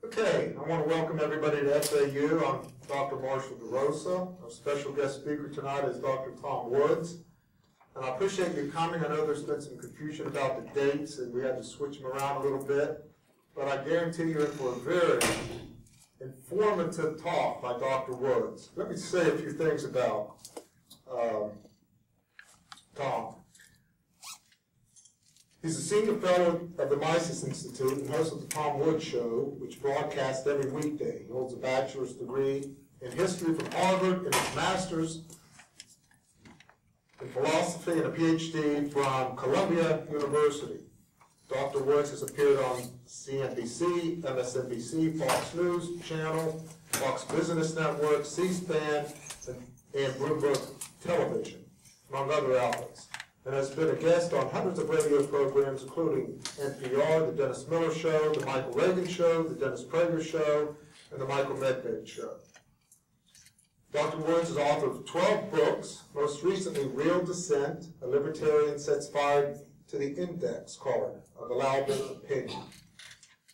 Okay, I want to welcome everybody to FAU. I'm Dr. Marshall DeRosa. Our special guest speaker tonight is Dr. Tom Woods. And I appreciate you coming. I know there's been some confusion about the dates and we had to switch them around a little bit. But I guarantee you're in for a very informative talk by Dr. Woods. Let me say a few things about Tom. He's a senior fellow of the Mises Institute and host of the Tom Woods Show, which broadcasts every weekday. He holds a bachelor's degree in history from Harvard and his master's in philosophy and a PhD from Columbia University. Dr. Woods has appeared on CNBC, MSNBC, Fox News Channel, Fox Business Network, C-SPAN, and Bloomberg Television, among other outlets, and has been a guest on hundreds of radio programs, including NPR, The Dennis Miller Show, The Michael Reagan Show, The Dennis Prager Show, and The Michael Medved Show. Dr. Woods is author of 12 books, most recently Real Dissent, A Libertarian Sets Fire to the Index Card of Allowable Opinion,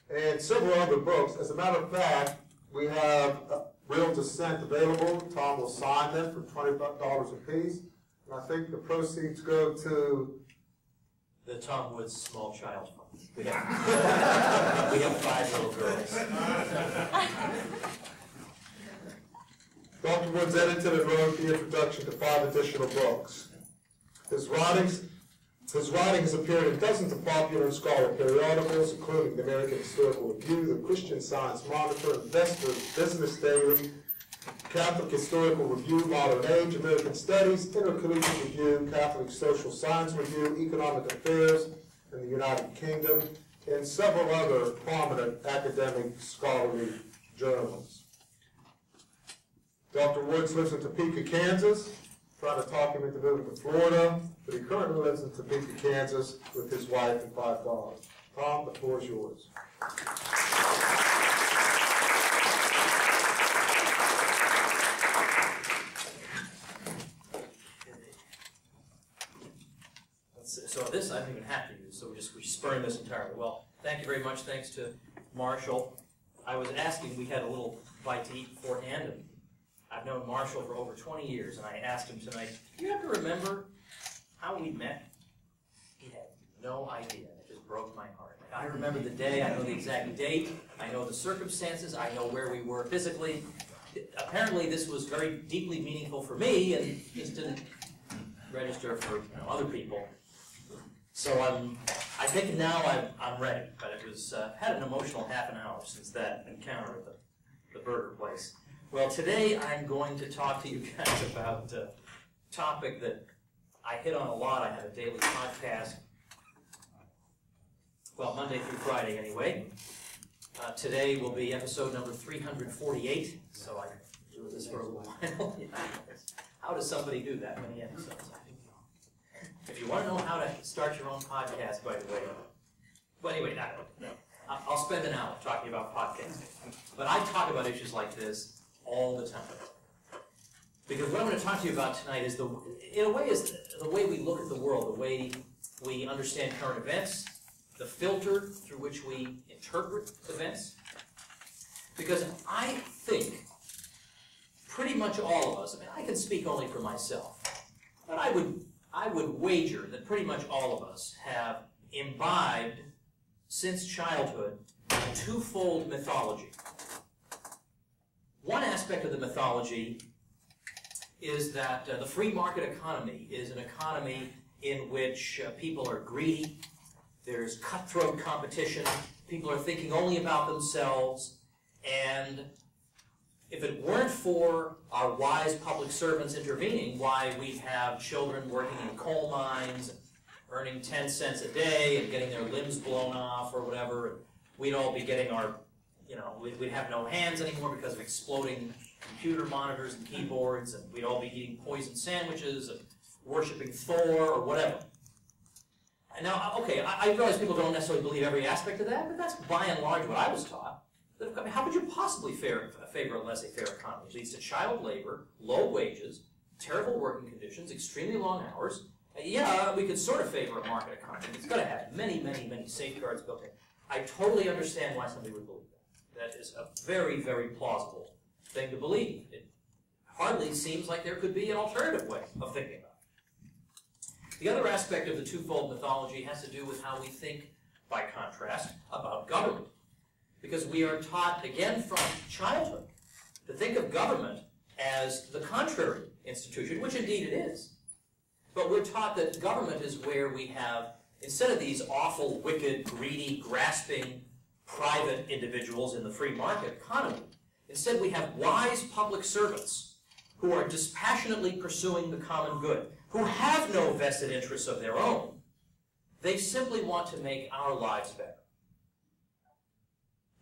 and several other books. As a matter of fact, we have Real Dissent available. Tom will sign them for $25 a piece. And I think the proceeds go to the Tom Woods Small Child Fund. We have 5 little girls. Dr. Woods edited and wrote the introduction to 5 additional books. His writing has appeared in dozens of popular and scholarly periodicals, including the American Historical Review, the Christian Science Monitor, Investor, Business Daily, Catholic Historical Review, Modern Age, American Studies, Intercollegiate Review, Catholic Social Science Review, Economic Affairs in the United Kingdom, and several other prominent academic scholarly journals. Dr. Woods lives in Topeka, Kansas. Trying to talk him into moving to Florida, but he currently lives in Topeka, Kansas with his wife and 5 daughters. Tom, the floor is yours. So this I don't even have to use, so we're spurring this entirely. Well, thank you very much. Thanks to Marshall. I was asking, we had a little bite to eat beforehand, and I've known Marshall for over 20 years, and I asked him tonight, do you have to remember how we met? He had no idea. It just broke my heart. I remember the day, I know the exact date, I know the circumstances, I know where we were physically. Apparently this was very deeply meaningful for me, and just didn't register for other people. So I think now I'm ready, but it was, had an emotional half an hour since that encounter at the burger place. Well, today I'm going to talk to you guys about a topic that I hit on a lot. I have a daily podcast, well, Monday through Friday anyway. Today will be episode number 348, so I'm doing this for a little while. How does somebody do that many episodes? If you want to know how to start your own podcast, by the way, well, anyway, I'll spend an hour talking about podcasting. But I talk about issues like this all the time. Because what I'm going to talk to you about tonight is, in a way, is the way we look at the world, the way we understand current events, the filter through which we interpret events. Because I think pretty much all of us, I mean, I can speak only for myself, but I would wager that pretty much all of us have imbibed, since childhood, a twofold mythology. One aspect of the mythology is that the free market economy is an economy in which people are greedy, there's cutthroat competition, people are thinking only about themselves, and if it weren't for our wise public servants intervening, why we have children working in coal mines, earning 10 cents a day and getting their limbs blown off or whatever, we'd all be getting our, we'd have no hands anymore because of exploding computer monitors and keyboards, and we'd all be eating poison sandwiches and worshiping Thor or whatever. And now, okay, I realize people don't necessarily believe every aspect of that, but that's by and large what I was taught. I mean, how could you possibly favor a laissez-faire economy? It leads to child labor, low wages, terrible working conditions, extremely long hours. Yeah, we could sort of favor a market economy. It's got to have many, many, many safeguards built in. I totally understand why somebody would believe that. That is a very, very plausible thing to believe. It hardly seems like there could be an alternative way of thinking about it. The other aspect of the twofold mythology has to do with how we think, by contrast, about government. Because we are taught, again from childhood, to think of government as the contrary institution, which indeed it is. But we're taught that government is where we have, instead of these awful, wicked, greedy, grasping, private individuals in the free market economy, instead we have wise public servants who are dispassionately pursuing the common good, who have no vested interests of their own. They simply want to make our lives better.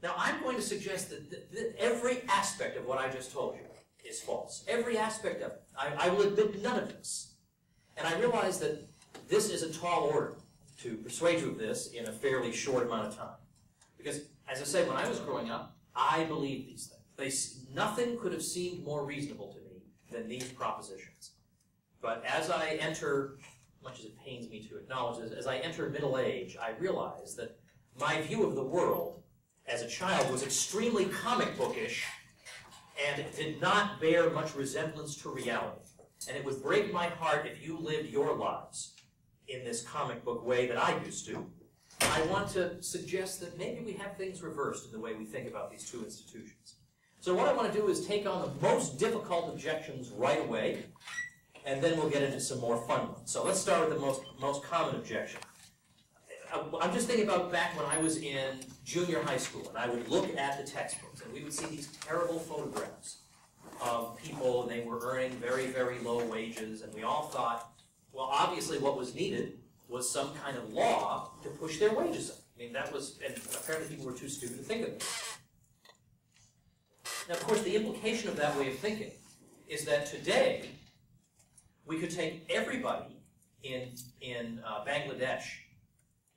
Now, I'm going to suggest that every aspect of what I just told you is false. Every aspect of it. I will admit none of this. And I realize that this is a tall order to persuade you of this in a fairly short amount of time. Because, as I say, when I was growing up, I believed these things. Nothing could have seemed more reasonable to me than these propositions. But as I enter, much as it pains me to acknowledge this, as I enter middle age, I realize that my view of the world as a child was extremely comic bookish and did not bear much resemblance to reality. And it would break my heart if you lived your lives in this comic book way that I used to. I want to suggest that maybe we have things reversed in the way we think about these two institutions. So what I want to do is take on the most difficult objections right away, and then we'll get into some more fun ones. So let's start with the most common objection. I'm just thinking about back when I was in junior high school, and I would look at the textbooks, and we would see these terrible photographs of people, and they were earning very, very low wages, and we all thought, well, obviously what was needed was some kind of law to push their wages up. I mean, that was, and apparently people were too stupid to think of it. Now, of course, the implication of that way of thinking is that today we could take everybody in Bangladesh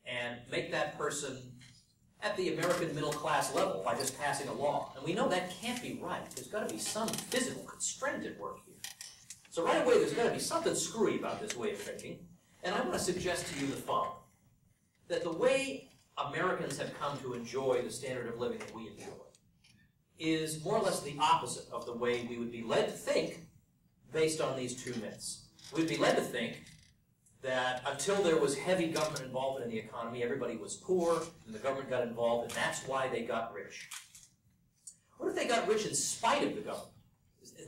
and make that person at the American middle class level by just passing a law. And we know that can't be right. There's got to be some physical constraint at work here. So right away, there's got to be something screwy about this way of thinking. And I want to suggest to you the following, that the way Americans have come to enjoy the standard of living that we enjoy is more or less the opposite of the way we would be led to think based on these two myths. We'd be led to think that until there was heavy government involvement in the economy, everybody was poor, and the government got involved, and that's why they got rich. What if they got rich in spite of the government?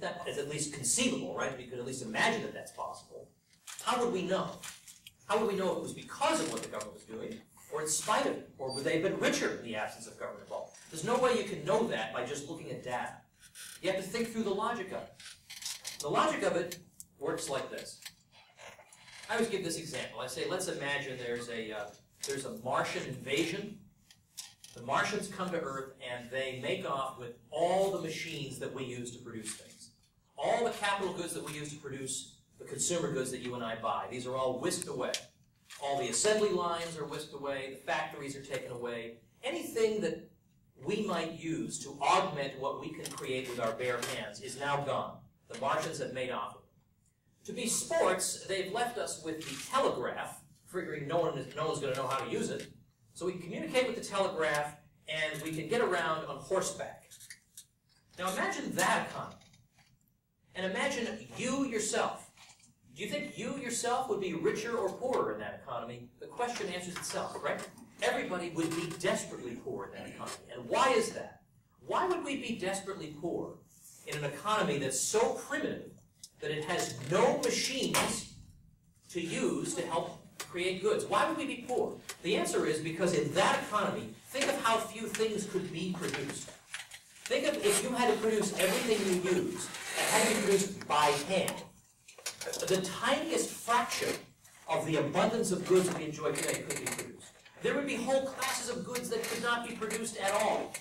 That is at least conceivable, right? We could at least imagine that that's possible. How would we know? How would we know it was because of what the government was doing, or in spite of it? Or would they have been richer in the absence of government involvement? There's no way you can know that by just looking at data. You have to think through the logic of it. The logic of it works like this. I always give this example. I say, let's imagine there's a Martian invasion. The Martians come to Earth and they make off with all the machines that we use to produce things. All the capital goods that we use to produce the consumer goods that you and I buy. These are all whisked away. All the assembly lines are whisked away. The factories are taken away. Anything that we might use to augment what we can create with our bare hands is now gone. The Martians have made off with it. To be sports, they've left us with the telegraph, figuring no one's going to know how to use it. So we can communicate with the telegraph, and we can get around on horseback. Now imagine that economy. And imagine you yourself. Do you think you yourself would be richer or poorer in that economy? The question answers itself, right? Everybody would be desperately poor in that economy. And why is that? Why would we be desperately poor in an economy that's so primitive that it has no machines to use to help create goods? Why would we be poor? The answer is because in that economy, think of how few things could be produced. Think of if you had to produce everything you use, and had to be produced by hand. The tiniest fraction of the abundance of goods we enjoy today could be produced. There would be whole classes of goods that could not be produced at all.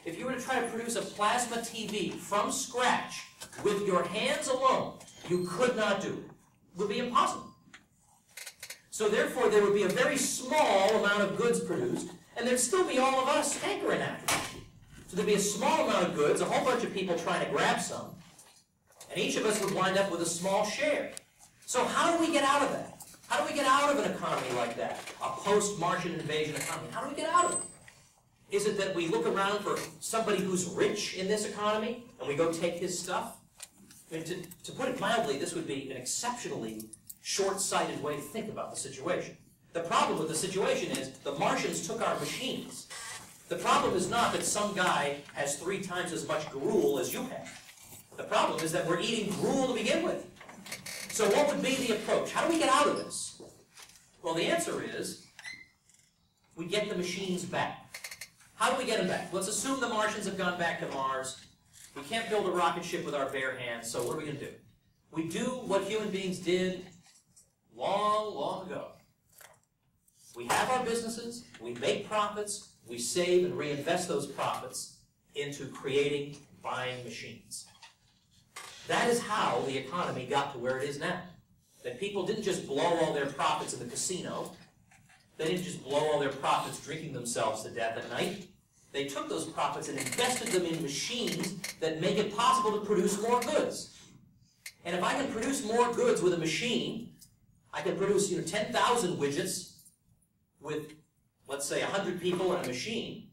If you were to try to produce a plasma TV from scratch with your hands alone, you could not do it. It would be impossible. So therefore, there would be a very small amount of goods produced, and there'd still be all of us hankering after it. So there'd be a small amount of goods, a whole bunch of people trying to grab some, and each of us would wind up with a small share. So how do we get out of that? How do we get out of an economy like that? A post-Martian invasion economy. How do we get out of it? Is it that we look around for somebody who's rich in this economy and we go take his stuff? I mean, to put it mildly, this would be an exceptionally short-sighted way to think about the situation. The problem with the situation is the Martians took our machines. The problem is not that some guy has 3 times as much gruel as you have. The problem is that we're eating gruel to begin with. So what would be the approach? How do we get out of this? Well, the answer is we get the machines back. How do we get them back? Let's assume the Martians have gone back to Mars. We can't build a rocket ship with our bare hands, so what are we going to do? We do what human beings did long, long ago. We have our businesses, we make profits, we save and reinvest those profits into creating, buying machines. That is how the economy got to where it is now. That people didn't just blow all their profits in the casino. They didn't just blow all their profits drinking themselves to death at night. They took those profits and invested them in machines that make it possible to produce more goods. And if I can produce more goods with a machine, I can produce 10,000 widgets with, let's say, 100 people in a machine.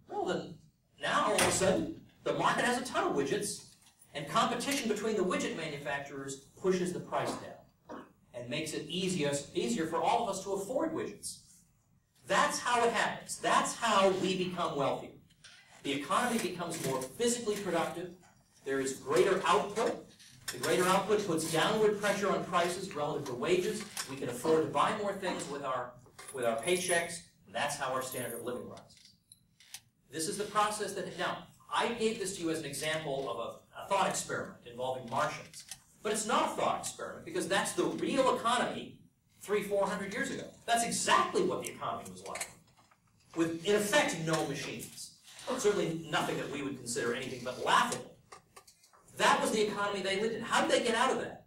Well, then now all of a sudden, the market has a ton of widgets, and competition between the widget manufacturers pushes the price down and makes it easier for all of us to afford widgets. That's how it happens. That's how we become wealthier. The economy becomes more physically productive. There is greater output. The greater output puts downward pressure on prices relative to wages. We can afford to buy more things with our paychecks, and that's how our standard of living rises. This is the process that, now, I gave this to you as an example of a thought experiment involving Martians. But it's not a thought experiment, because that's the real economy 300-400 years ago. That's exactly what the economy was like, with, in effect, no machines. Certainly nothing that we would consider anything but laughable. That was the economy they lived in. How did they get out of that?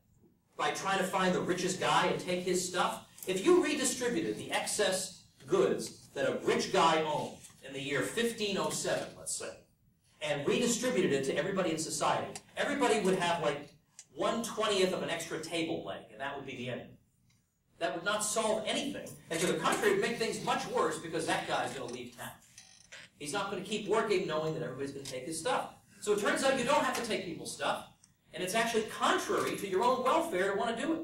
By trying to find the richest guy and take his stuff? If you redistributed the excess goods that a rich guy owned in the year 1507, let's say, and redistributed it to everybody in society, everybody would have like 1/20th of an extra table leg, and that would be the end. That would not solve anything, and to the contrary, it would make things much worse because that guy's going to leave town. He's not going to keep working knowing that everybody's going to take his stuff. So it turns out you don't have to take people's stuff, and it's actually contrary to your own welfare to want to do it.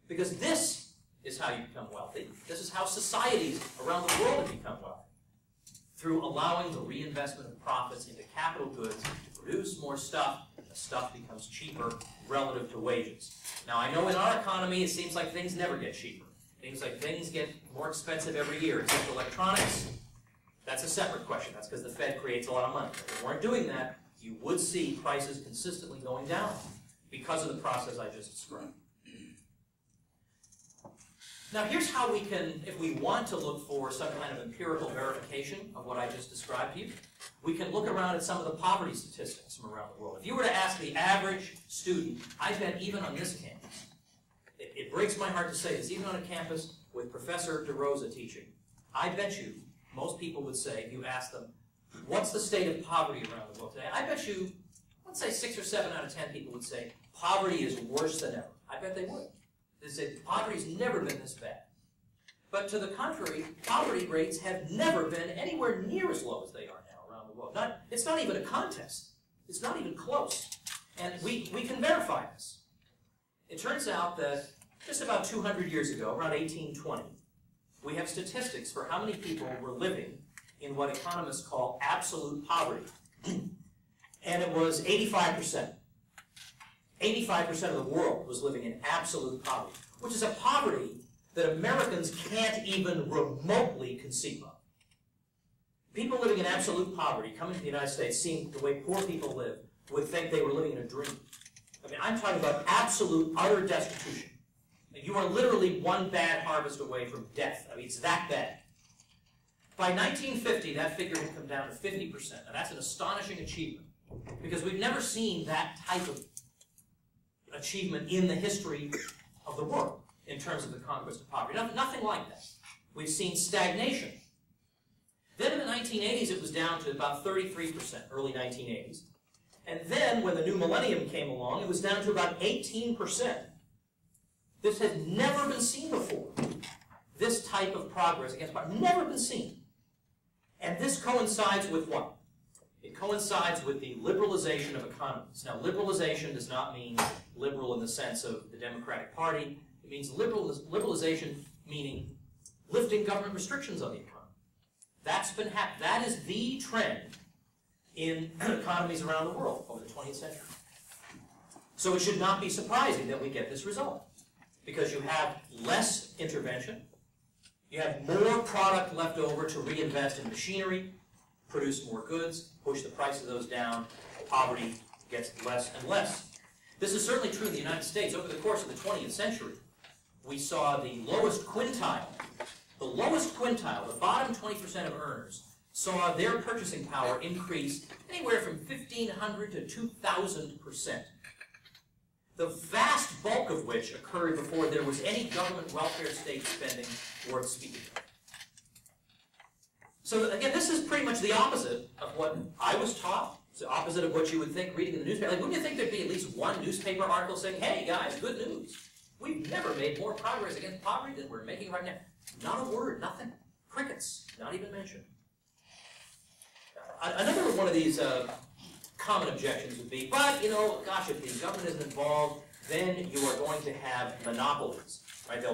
Because this is how you become wealthy. This is how societies around the world have become wealthy. Through allowing the reinvestment of profits into capital goods to produce more stuff, and the stuff becomes cheaper relative to wages. Now, I know in our economy it seems like things never get cheaper. It seems like things get more expensive every year, except electronics. That's a separate question. That's because the Fed creates a lot of money. If they weren't doing that, you would see prices consistently going down because of the process I just described. Now, here's how we can, if we want to look for some kind of empirical verification of what I just described to you, we can look around at some of the poverty statistics from around the world. If you were to ask the average student, I bet even on this campus, it breaks my heart to say this, even on a campus with Professor DeRosa teaching, I bet you most people would say, if you ask them, what's the state of poverty around the world today? I bet you, let's say 6 or 7 out of 10 people would say, poverty is worse than ever. I bet they would. They say, poverty's never been this bad. But to the contrary, poverty rates have never been anywhere near as low as they are now around the world. It's not even a contest. It's not even close. And we can verify this. It turns out that just about 200 years ago, around 1820, we have statistics for how many people were living in what economists call absolute poverty. And it was 85%. 85% of the world was living in absolute poverty, which is a poverty that Americans can't even remotely conceive of. People living in absolute poverty, coming to the United States, seeing the way poor people live, would think they were living in a dream. I mean, I'm talking about absolute, utter destitution. You are literally one bad harvest away from death. I mean, it's that bad. By 1950, that figure had come down to 50%, and that's an astonishing achievement, because we've never seen that type of achievement in the history of the world in terms of the conquest of poverty. Nothing like that. We've seen stagnation. Then in the 1980s, it was down to about 33%, early 1980s. And then, when the new millennium came along, it was down to about 18%. This has never been seen before. This type of progress against poverty, never been seen. And this coincides with what? It coincides with the liberalization of economies. Now, liberalization does not mean liberal in the sense of the Democratic Party. It means liberalization meaning lifting government restrictions on the economy. That is the trend in economies around the world over the 20th century. So it should not be surprising that we get this result, because you have less intervention, you have more product left over to reinvest in machinery, produce more goods, push the price of those down, poverty gets less and less. This is certainly true in the United States. Over the course of the 20th century, we saw the lowest quintile, the bottom 20% of earners, saw their purchasing power increase anywhere from 1,500 to 2,000%. The vast bulk of which occurred before there was any government welfare state spending worth speaking of. So again, this is pretty much the opposite of what I was taught. It's the opposite of what you would think reading in the newspaper. Like, wouldn't you think there'd be at least one newspaper article saying, hey guys, good news. We've never made more progress against poverty than we're making right now. Not a word, nothing. Crickets, not even mentioned. Another one of these common objections would be, but, gosh, if the government isn't involved, then you are going to have monopolies, right?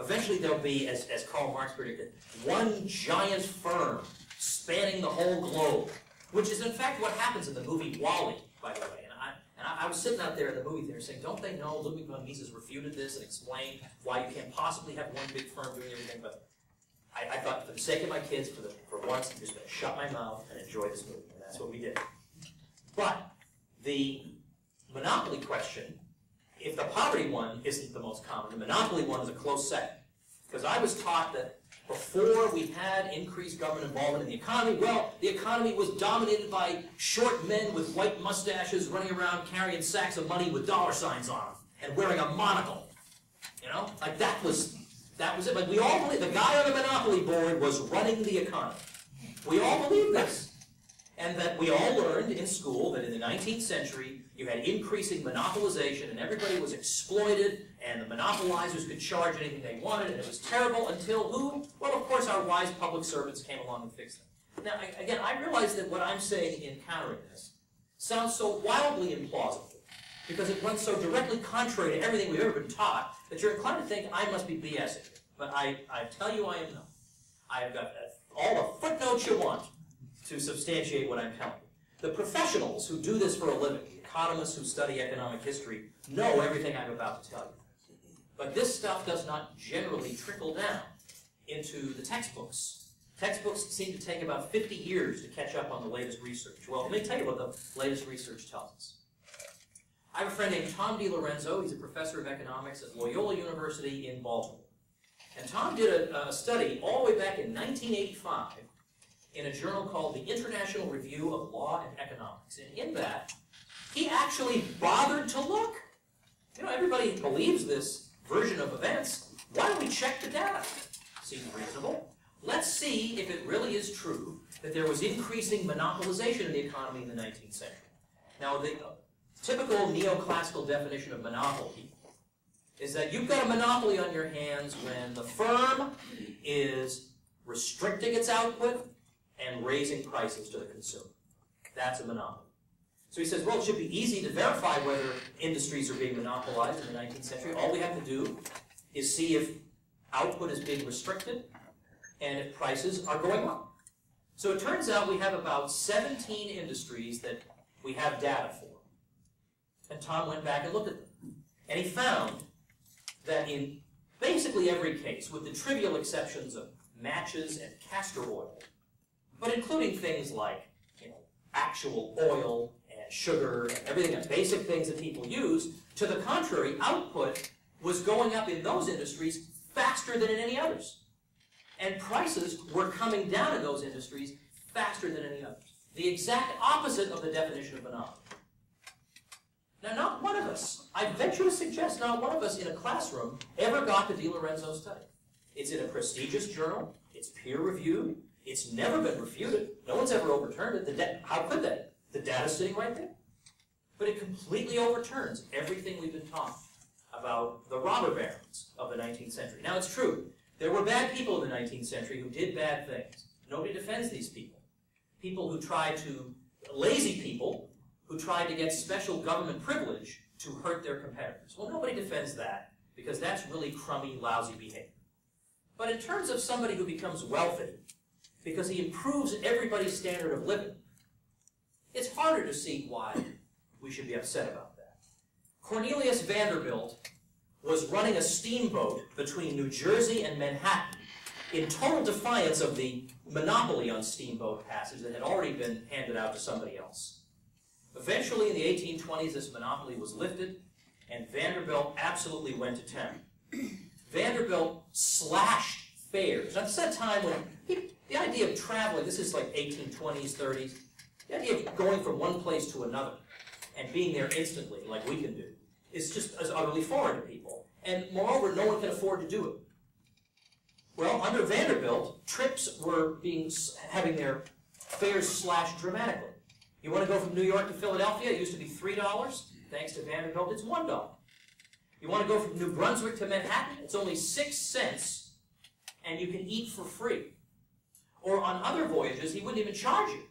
Eventually there'll be, as Karl Marx predicted, one giant firm spanning the whole globe, which is in fact what happens in the movie WALL-E, by the way. And I was sitting out there in the movie theater saying, don't they know Ludwig von Mises refuted this and explained why you can't possibly have one big firm doing everything? But I thought, for the sake of my kids, for once, I'm just going to shut my mouth and enjoy this movie. And that's what we did. But the monopoly question, if the poverty one isn't the most common, the monopoly one is a close second. Because I was taught that before we had increased government involvement in the economy, well, the economy was dominated by short men with white mustaches running around carrying sacks of money with dollar signs on them and wearing a monocle. Like that was it. Like we all believe the guy on the monopoly board was running the economy. We all believe this. And that we all learned in school that in the 19th century, you had increasing monopolization and everybody was exploited and the monopolizers could charge anything they wanted and it was terrible until who? Well, of course, our wise public servants came along and fixed them. Now, again, I realize that what I'm saying in countering this sounds so wildly implausible because it runs so directly contrary to everything we've ever been taught that you're inclined to think I must be BSing. But I tell you I am not. I've got all the footnotes you want to substantiate what I'm telling you. The professionals who do this for a living, the economists who study economic history, know everything I'm about to tell you. But this stuff does not generally trickle down into the textbooks. Textbooks seem to take about 50 years to catch up on the latest research. Well, let me tell you what the latest research tells us. I have a friend named Tom DiLorenzo. He's a professor of economics at Loyola University in Baltimore. And Tom did a study all the way back in 1985 in a journal called the International Review of Law and Economics. And in that, he actually bothered to look. Everybody believes this version of events. Why don't we check the data? Seems reasonable. Let's see if it really is true that there was increasing monopolization in the economy in the 19th century. Now, the typical neoclassical definition of monopoly is that you've got a monopoly on your hands when the firm is restricting its output and raising prices to the consumer. That's a monopoly. So he says, well, it should be easy to verify whether industries are being monopolized in the 19th century. All we have to do is see if output is being restricted and if prices are going up. So it turns out we have about 17 industries that we have data for. And Tom went back and looked at them. And he found that in basically every case, with the trivial exceptions of matches and castor oil, but including things like actual oil and sugar and everything, and basic things that people use, to the contrary, output was going up in those industries faster than in any others. And prices were coming down in those industries faster than any others. The exact opposite of the definition of monopoly. Now, not one of us, I venture to suggest not one of us in a classroom ever got the DiLorenzo study. It's in a prestigious journal, it's peer-reviewed, it's never been refuted, no one's ever overturned it. How could they? The data's sitting right there. But it completely overturns everything we've been taught about the robber barons of the 19th century. Now, it's true, there were bad people in the 19th century who did bad things. Nobody defends these people. Lazy people who try to get special government privilege to hurt their competitors. Well, nobody defends that because that's really crummy, lousy behavior. But in terms of somebody who becomes wealthy because he improves everybody's standard of living, it's harder to see why we should be upset about that. Cornelius Vanderbilt was running a steamboat between New Jersey and Manhattan in total defiance of the monopoly on steamboat passage that had already been handed out to somebody else. Eventually, in the 1820s, this monopoly was lifted, and Vanderbilt absolutely went to town. Vanderbilt slashed fares. Now, this is a time when the idea of traveling, this is like 1820s, 30s, the idea of going from one place to another and being there instantly, like we can do, is just as utterly foreign to people. And moreover, no one can afford to do it. Well, under Vanderbilt, trips were having their fares slashed dramatically. You want to go from New York to Philadelphia? It used to be $3. Thanks to Vanderbilt, it's $1. You want to go from New Brunswick to Manhattan? It's only 6 cents, and you can eat for free. Or on other voyages, he wouldn't even charge you.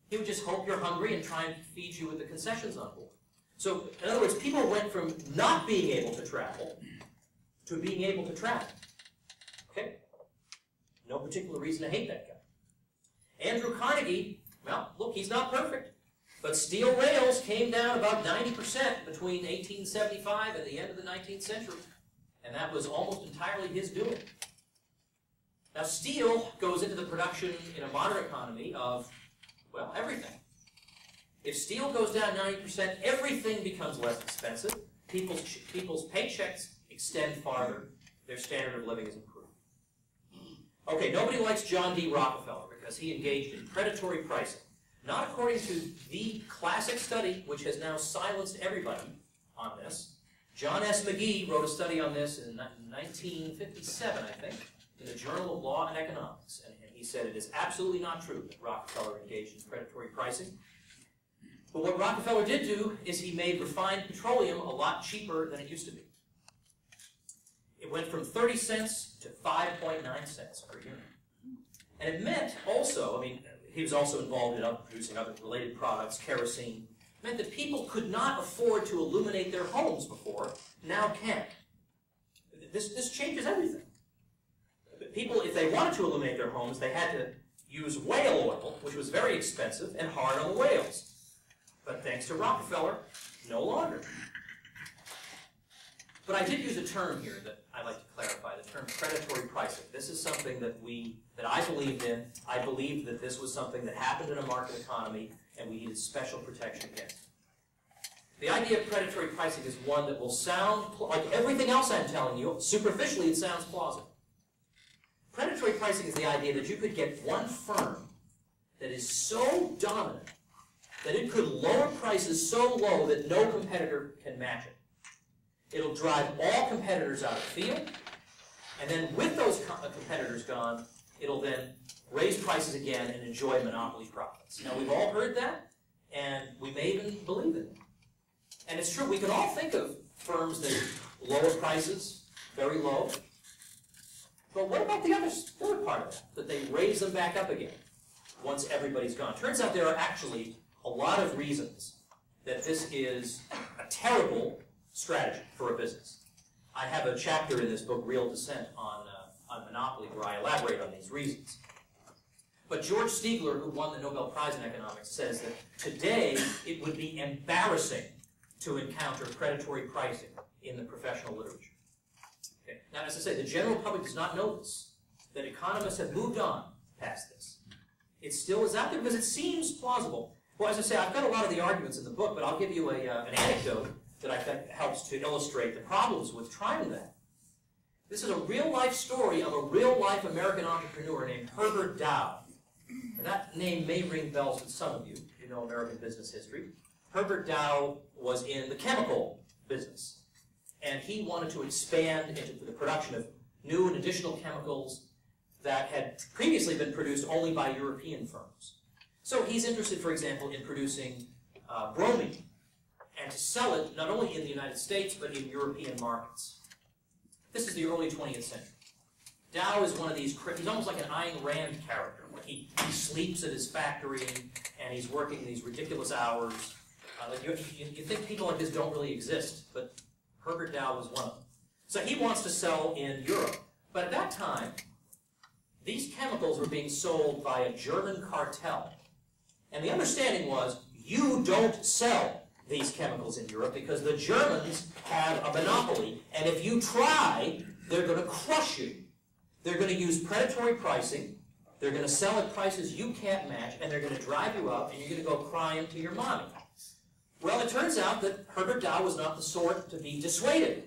He would just hope you're hungry and try and feed you with the concessions on board. So, in other words, people went from not being able to travel to being able to travel. Okay? No particular reason to hate that guy. Andrew Carnegie, well, look, he's not perfect. But steel rails came down about 90% between 1875 and the end of the 19th century. And that was almost entirely his doing. Now, steel goes into the production in a modern economy of, well, everything. If steel goes down 90%, everything becomes less expensive. People's paychecks extend farther. Their standard of living is improved. Okay, nobody likes John D. Rockefeller because he engaged in predatory pricing. Not according to the classic study, which has now silenced everybody on this. John S. McGee wrote a study on this in 1957, I think, in the Journal of Law and Economics. And he said it is absolutely not true that Rockefeller engaged in predatory pricing. But what Rockefeller did do is he made refined petroleum a lot cheaper than it used to be. It went from 30 cents to 5.9 cents per unit. And it meant also, I mean, he was also involved in producing other related products, kerosene. It meant that people could not afford to illuminate their homes before, now can. This changes everything. People, if they wanted to illuminate their homes, they had to use whale oil, which was very expensive and hard on the whales. But thanks to Rockefeller, no longer. But I did use a term here that I'd like to clarify, the term predatory pricing. This is something that I believed in. I believed that this was something that happened in a market economy, and we needed special protection against it. The idea of predatory pricing is one that will sound, like everything else I'm telling you, superficially it sounds plausible. Predatory pricing is the idea that you could get one firm that is so dominant that it could lower prices so low that no competitor can match it. It'll drive all competitors out of the field, and then with those competitors gone, it'll then raise prices again and enjoy monopoly profits. Now, we've all heard that, and we may even believe it. And it's true, we can all think of firms that lower prices very low. But what about the other part of that they raise them back up again once everybody's gone? Turns out there are actually a lot of reasons that this is a terrible strategy for a business. I have a chapter in this book, Real Dissent, on monopoly, where I elaborate on these reasons. But George Stigler, who won the Nobel Prize in Economics, says that today it would be embarrassing to encounter predatory pricing in the professional literature. Okay. Now, as I say, the general public does not know this, that economists have moved on past this. It still is out there because it seems plausible. Well, as I say, I've got a lot of the arguments in the book, but I'll give you an anecdote that I think helps to illustrate the problems with trying that. This is a real-life story of a real-life American entrepreneur named Herbert Dow. And that name may ring bells with some of you, if you know American business history. Herbert Dow was in the chemical business, and he wanted to expand into the production of new and additional chemicals that had previously been produced only by European firms. So he's interested, for example, in producing bromine, and to sell it not only in the United States, but in European markets. This is the early 20th century. Dow is one of these, he's almost like an Ayn Rand character, where he sleeps at his factory and he's working these ridiculous hours. You think people like this don't really exist, but Herbert Dow was one of them. So he wants to sell in Europe. But at that time, these chemicals were being sold by a German cartel. And the understanding was, you don't sell these chemicals in Europe because the Germans have a monopoly, and if you try, they're going to crush you. They're going to use predatory pricing, they're going to sell at prices you can't match, and they're going to drive you out, and you're going to go crying to your mommy. Well, it turns out that Herbert Dow was not the sort to be dissuaded.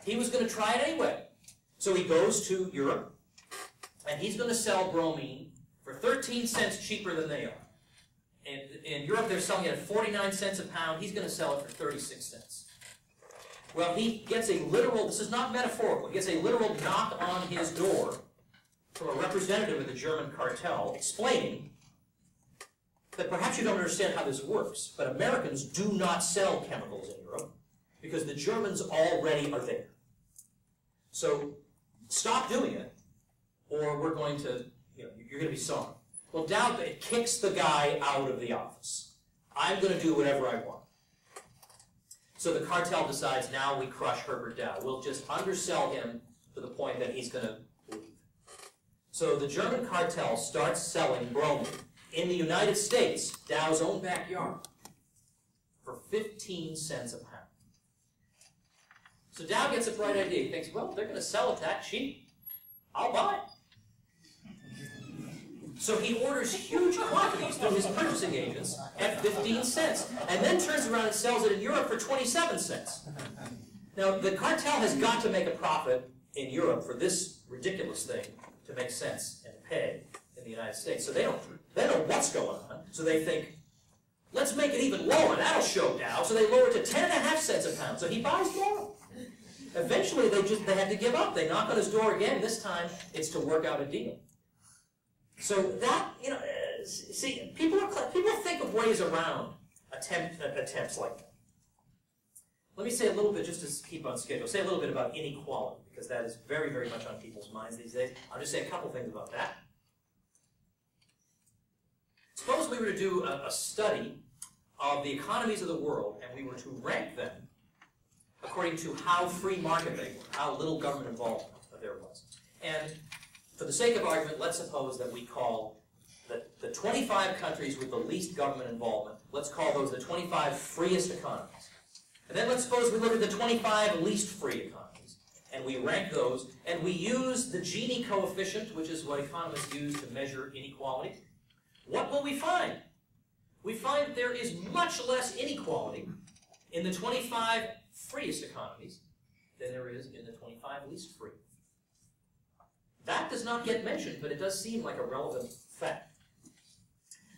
He was going to try it anyway. So he goes to Europe, and he's going to sell bromine for 13 cents cheaper than they are. In Europe, they're selling it at 49 cents a pound. He's going to sell it for 36 cents. Well, he gets a literal, this is not metaphorical, he gets a literal knock on his door from a representative of the German cartel explaining that perhaps you don't understand how this works, but Americans do not sell chemicals in Europe because the Germans already are there. So stop doing it, or we're going to, you're going to be sorry. Well, Dow kicks the guy out of the office. I'm going to do whatever I want. So the cartel decides, now we crush Herbert Dow. We'll just undersell him to the point that he's going to leave. So the German cartel starts selling bromine in the United States, Dow's own backyard, for 15 cents a pound. So Dow gets a bright idea. He thinks, well, they're going to sell it that cheap. I'll buy it. So he orders huge quantities through his purchasing agents at 15 cents, and then turns around and sells it in Europe for 27 cents. Now, the cartel has got to make a profit in Europe for this ridiculous thing to make sense and pay in the United States. So they don't know what's going on, so they think, let's make it even lower, that'll show Dow. So they lower it to 10.5 cents a pound, so he buys more. Eventually, they had to give up. They knock on his door again. This time, it's to work out a deal. So that, see, people think of ways around attempts like that. Let me say a little bit, just to keep on schedule, say a little bit about inequality, because that is very, very much on people's minds these days. I'll just say a couple things about that. Suppose we were to do a study of the economies of the world, and we were to rank them according to how free market they were, how little government involvement there was. And for the sake of argument, let's suppose that we call the 25 countries with the least government involvement, let's call those the 25 freest economies. And then let's suppose we look at the 25 least free economies, and we rank those, and we use the Gini coefficient, which is what economists use to measure inequality. What will we find? We find that there is much less inequality in the 25 freest economies than there is in the 25 least free. That does not get mentioned, but it does seem like a relevant fact.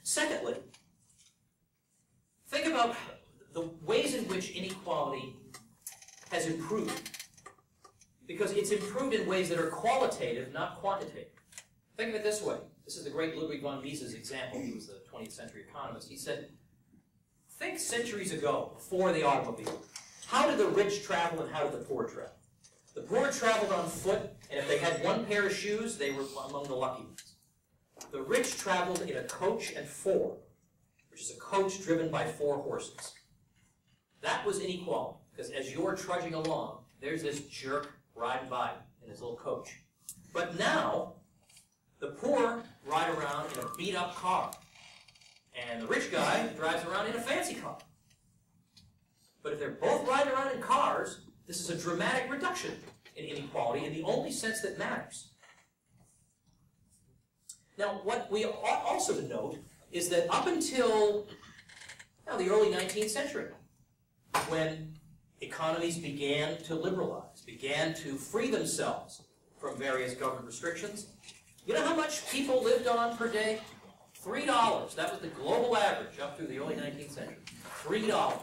Secondly, think about the ways in which inequality has improved. Because it's improved in ways that are qualitative, not quantitative. Think of it this way. This is the great Ludwig Von Mises example. He was the 20th century economist. He said, think centuries ago, before the automobile. How did the rich travel and how did the poor travel? The poor traveled on foot, and if they had one pair of shoes, they were among the lucky ones. The rich traveled in a coach and four, which is a coach driven by 4 horses. That was inequality, because as you're trudging along, there's this jerk riding by in his little coach. But now, the poor ride around in a beat-up car, and the rich guy drives around in a fancy car. But if they're both riding around in cars, this is a dramatic reduction in inequality in the only sense that matters. Now, what we ought also to note is that up until the early 19th century, when economies began to liberalize, began to free themselves from various government restrictions, you know how much people lived on per day? $3. That was the global average up through the early 19th century. $3.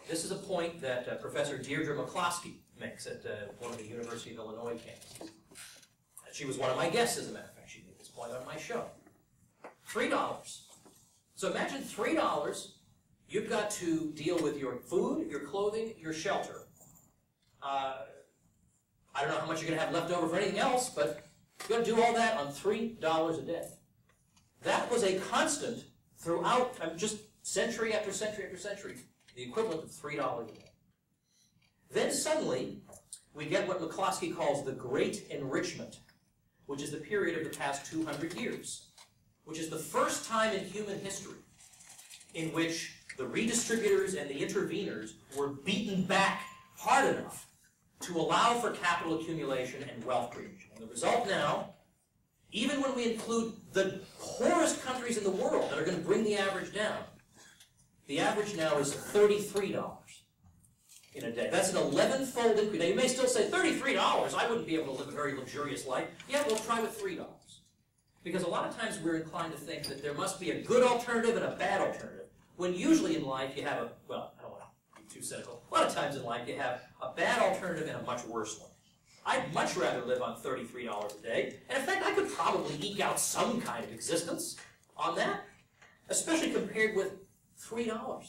This is a point that Professor Deirdre McCloskey makes at one of the University of Illinois campuses. She was one of my guests, as a matter of fact. She made this point on my show. $3. So imagine $3. You've got to deal with your food, your clothing, your shelter. I don't know how much you're going to have left over for anything else, but you're going to do all that on $3 a day. That was a constant throughout, just century after century after century, the equivalent of $3 a day. Then suddenly, we get what McCloskey calls the Great Enrichment, which is the period of the past 200 years, which is the first time in human history in which the redistributors and the interveners were beaten back hard enough to allow for capital accumulation and wealth creation. And the result now, even when we include the poorest countries in the world that are going to bring the average down, the average now is $33 in a day. That's an 11-fold increase. Now, you may still say, $33, I wouldn't be able to live a very luxurious life. Yeah, we'll try with $3. Because a lot of times we're inclined to think that there must be a good alternative and a bad alternative, when usually in life you have a, well, I don't want to be too cynical, a lot of times in life you have a bad alternative and a much worse one. I'd much rather live on $33 a day, and in fact I could probably eke out some kind of existence on that, especially compared with $3.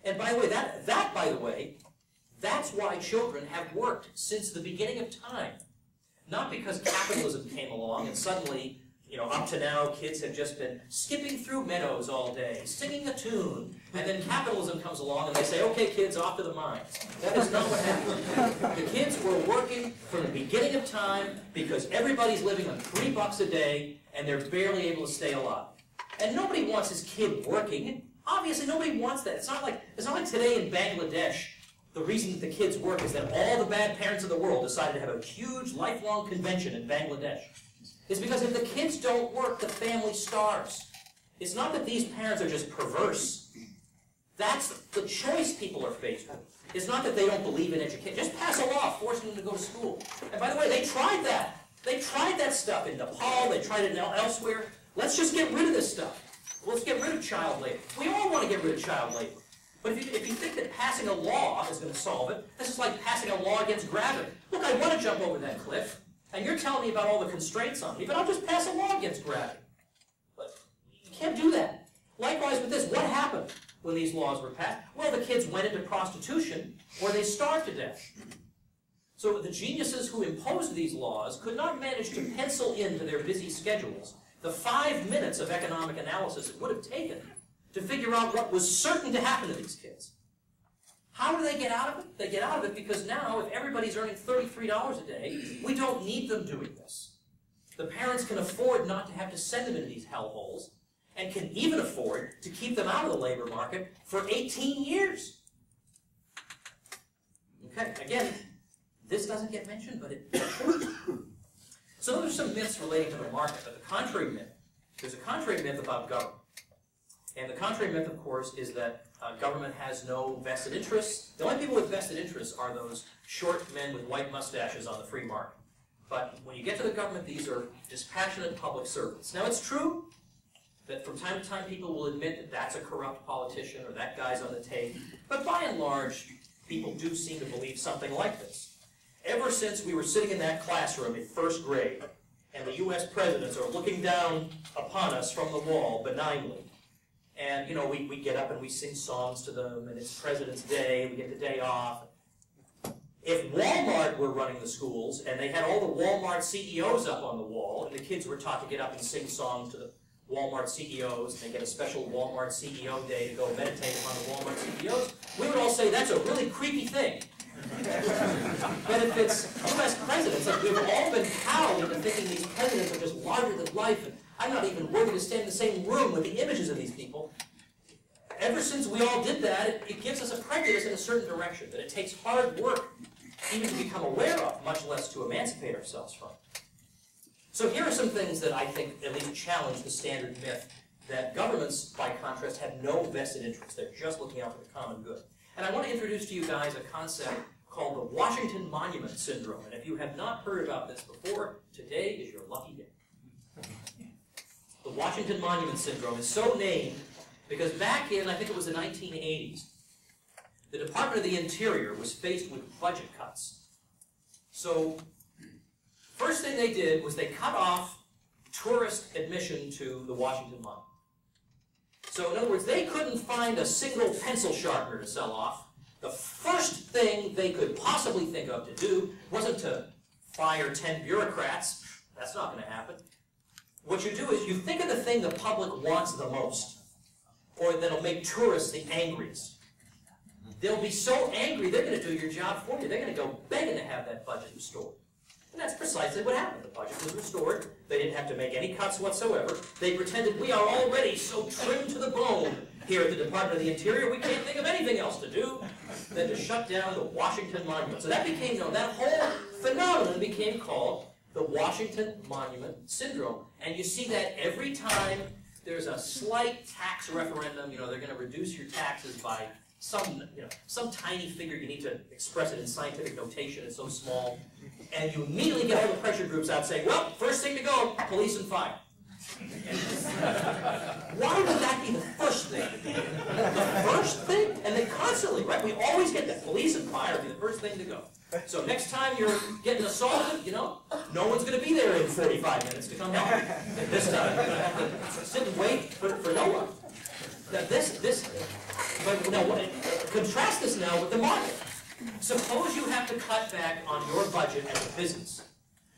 And by the way, that's why children have worked since the beginning of time. Not because capitalism came along and suddenly, up to now, kids have just been skipping through meadows all day, singing a tune, and then capitalism comes along and they say, okay, kids, off to the mines. That is not what happened. The kids were working from the beginning of time because everybody's living on $3 a day and they're barely able to stay alive. And nobody wants his kid working. Obviously, nobody wants that. It's not like today in Bangladesh, the reason that the kids work is that all the bad parents of the world decided to have a huge lifelong convention in Bangladesh. It's because if the kids don't work, the family starves. It's not that these parents are just perverse. That's the choice people are faced with. It's not that they don't believe in education. Just pass a law forcing them to go to school. And by the way, they tried that. They tried that stuff in Nepal. They tried it elsewhere. Let's just get rid of this stuff. Let's get rid of child labor. We all want to get rid of child labor. But if you think that passing a law is going to solve it, this is like passing a law against gravity. Look, I want to jump over that cliff. And you're telling me about all the constraints on me, but I'll just pass a law against gravity. But you can't do that. Likewise with this, what happened when these laws were passed? Well, the kids went into prostitution, or they starved to death. So the geniuses who imposed these laws could not manage to pencil into their busy schedules the 5 minutes of economic analysis it would have taken to figure out what was certain to happen to these kids. How do they get out of it? They get out of it because now, if everybody's earning $33 a day, we don't need them doing this. The parents can afford not to have to send them into these hellholes, and can even afford to keep them out of the labor market for 18 years. Okay, again, this doesn't get mentioned, but it should. So those are some myths relating to the market, but the contrary myth, there's a contrary myth about government. And the contrary myth, of course, is that government has no vested interests. The only people with vested interests are those short men with white mustaches on the free market. But when you get to the government, these are dispassionate public servants. Now, it's true that from time to time people will admit that that's a corrupt politician or that guy's on the take. But by and large, people do seem to believe something like this. Ever since we were sitting in that classroom in first grade, and the U.S. presidents are looking down upon us from the wall benignly, and, we get up and we sing songs to them, and it's President's Day, we get the day off. If Walmart were running the schools, and they had all the Walmart CEOs up on the wall, and the kids were taught to get up and sing songs to the Walmart CEOs, and they get a special Walmart CEO day to go meditate upon the Walmart CEOs, we would all say, that's a really creepy thing. But if it's U.S. presidents, like we've all been cowed into thinking these presidents are just larger than life, and I'm not even worthy to stand in the same room with the images of these people. Ever since we all did that, it gives us a prejudice in a certain direction that it takes hard work even to become aware of, much less to emancipate ourselves from. So here are some things that I think at least challenge the standard myth that governments, by contrast, have no vested interest. They're just looking out for the common good. And I want to introduce to you guys a concept called the Washington Monument Syndrome. And if you have not heard about this before, today is your lucky day. The Washington Monument Syndrome is so named because back in, I think it was the 1980s, the Department of the Interior was faced with budget cuts. So, first thing they did was they cut off tourist admission to the Washington Monument. So, in other words, they couldn't find a single pencil sharpener to sell off. The first thing they could possibly think of to do wasn't to fire 10 bureaucrats. That's not going to happen. What you do is you think of the thing the public wants the most, or that'll make tourists the angriest. They'll be so angry, they're going to do your job for you. They're going to go begging to have that budget restored. And that's precisely what happened. The budget was restored. They didn't have to make any cuts whatsoever. They pretended we are already so trimmed to the bone here at the Department of the Interior, we can't think of anything else to do than to shut down the Washington Monument. So that became known. That whole phenomenon became called the Washington Monument Syndrome. And you see that every time there's a slight tax referendum, they're going to reduce your taxes by some tiny figure. You need to express it in scientific notation. It's so small. And you immediately get all the pressure groups out saying, well, first thing to go, police and fire. Why would that be the first thing? The first thing? And they constantly, right? We always get that. Police and fire be the first thing to go. So next time you're getting assaulted, no one's going to be there in 45 minutes to come help you. And this time you're going to have to sit and wait for no one. But contrast this now with the market. Suppose you have to cut back on your budget as a business.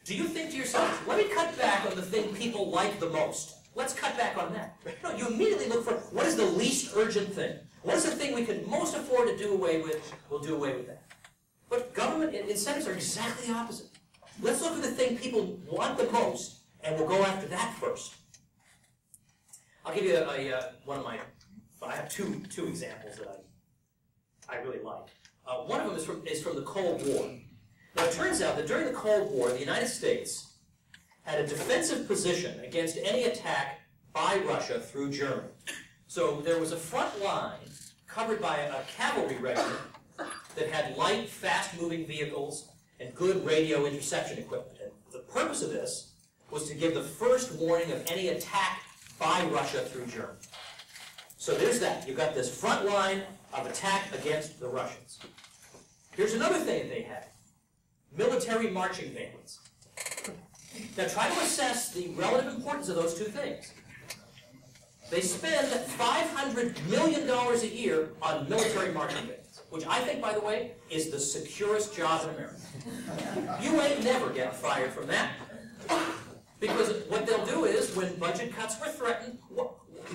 Do you think to yourself, let me cut back on the thing people like the most? Let's cut back on that. No, you immediately look for what is the least urgent thing? What is the thing we can most afford to do away with? We'll do away with that. But government incentives are exactly the opposite. Let's look at the thing people want the most, and we'll go after that first. I'll give you I have two examples that I really like. One of them is from the Cold War. Now, it turns out that during the Cold War, the United States had a defensive position against any attack by Russia through Germany. So there was a front line covered by a cavalry regiment that had light, fast-moving vehicles and good radio interception equipment. And the purpose of this was to give the first warning of any attack by Russia through Germany. So there's that. You've got this front line of attack against the Russians. Here's another thing that they had. Military marching bands. Now try to assess the relative importance of those two things. They spend $500 million a year on military marching bands, which I think, by the way, is the securest job in America. You ain't never get fired from that. Because what they'll do is, when budget cuts were threatened,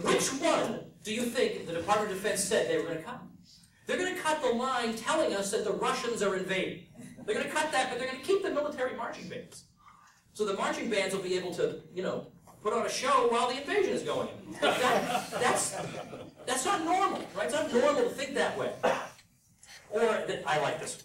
which one do you think the Department of Defense said they were going to cut? They're going to cut the line telling us that the Russians are invading. They're going to cut that, but they're going to keep the military marching bands. So the marching bands will be able to, put on a show while the invasion is going. That's not normal, right? It's not normal to think that way. I like this.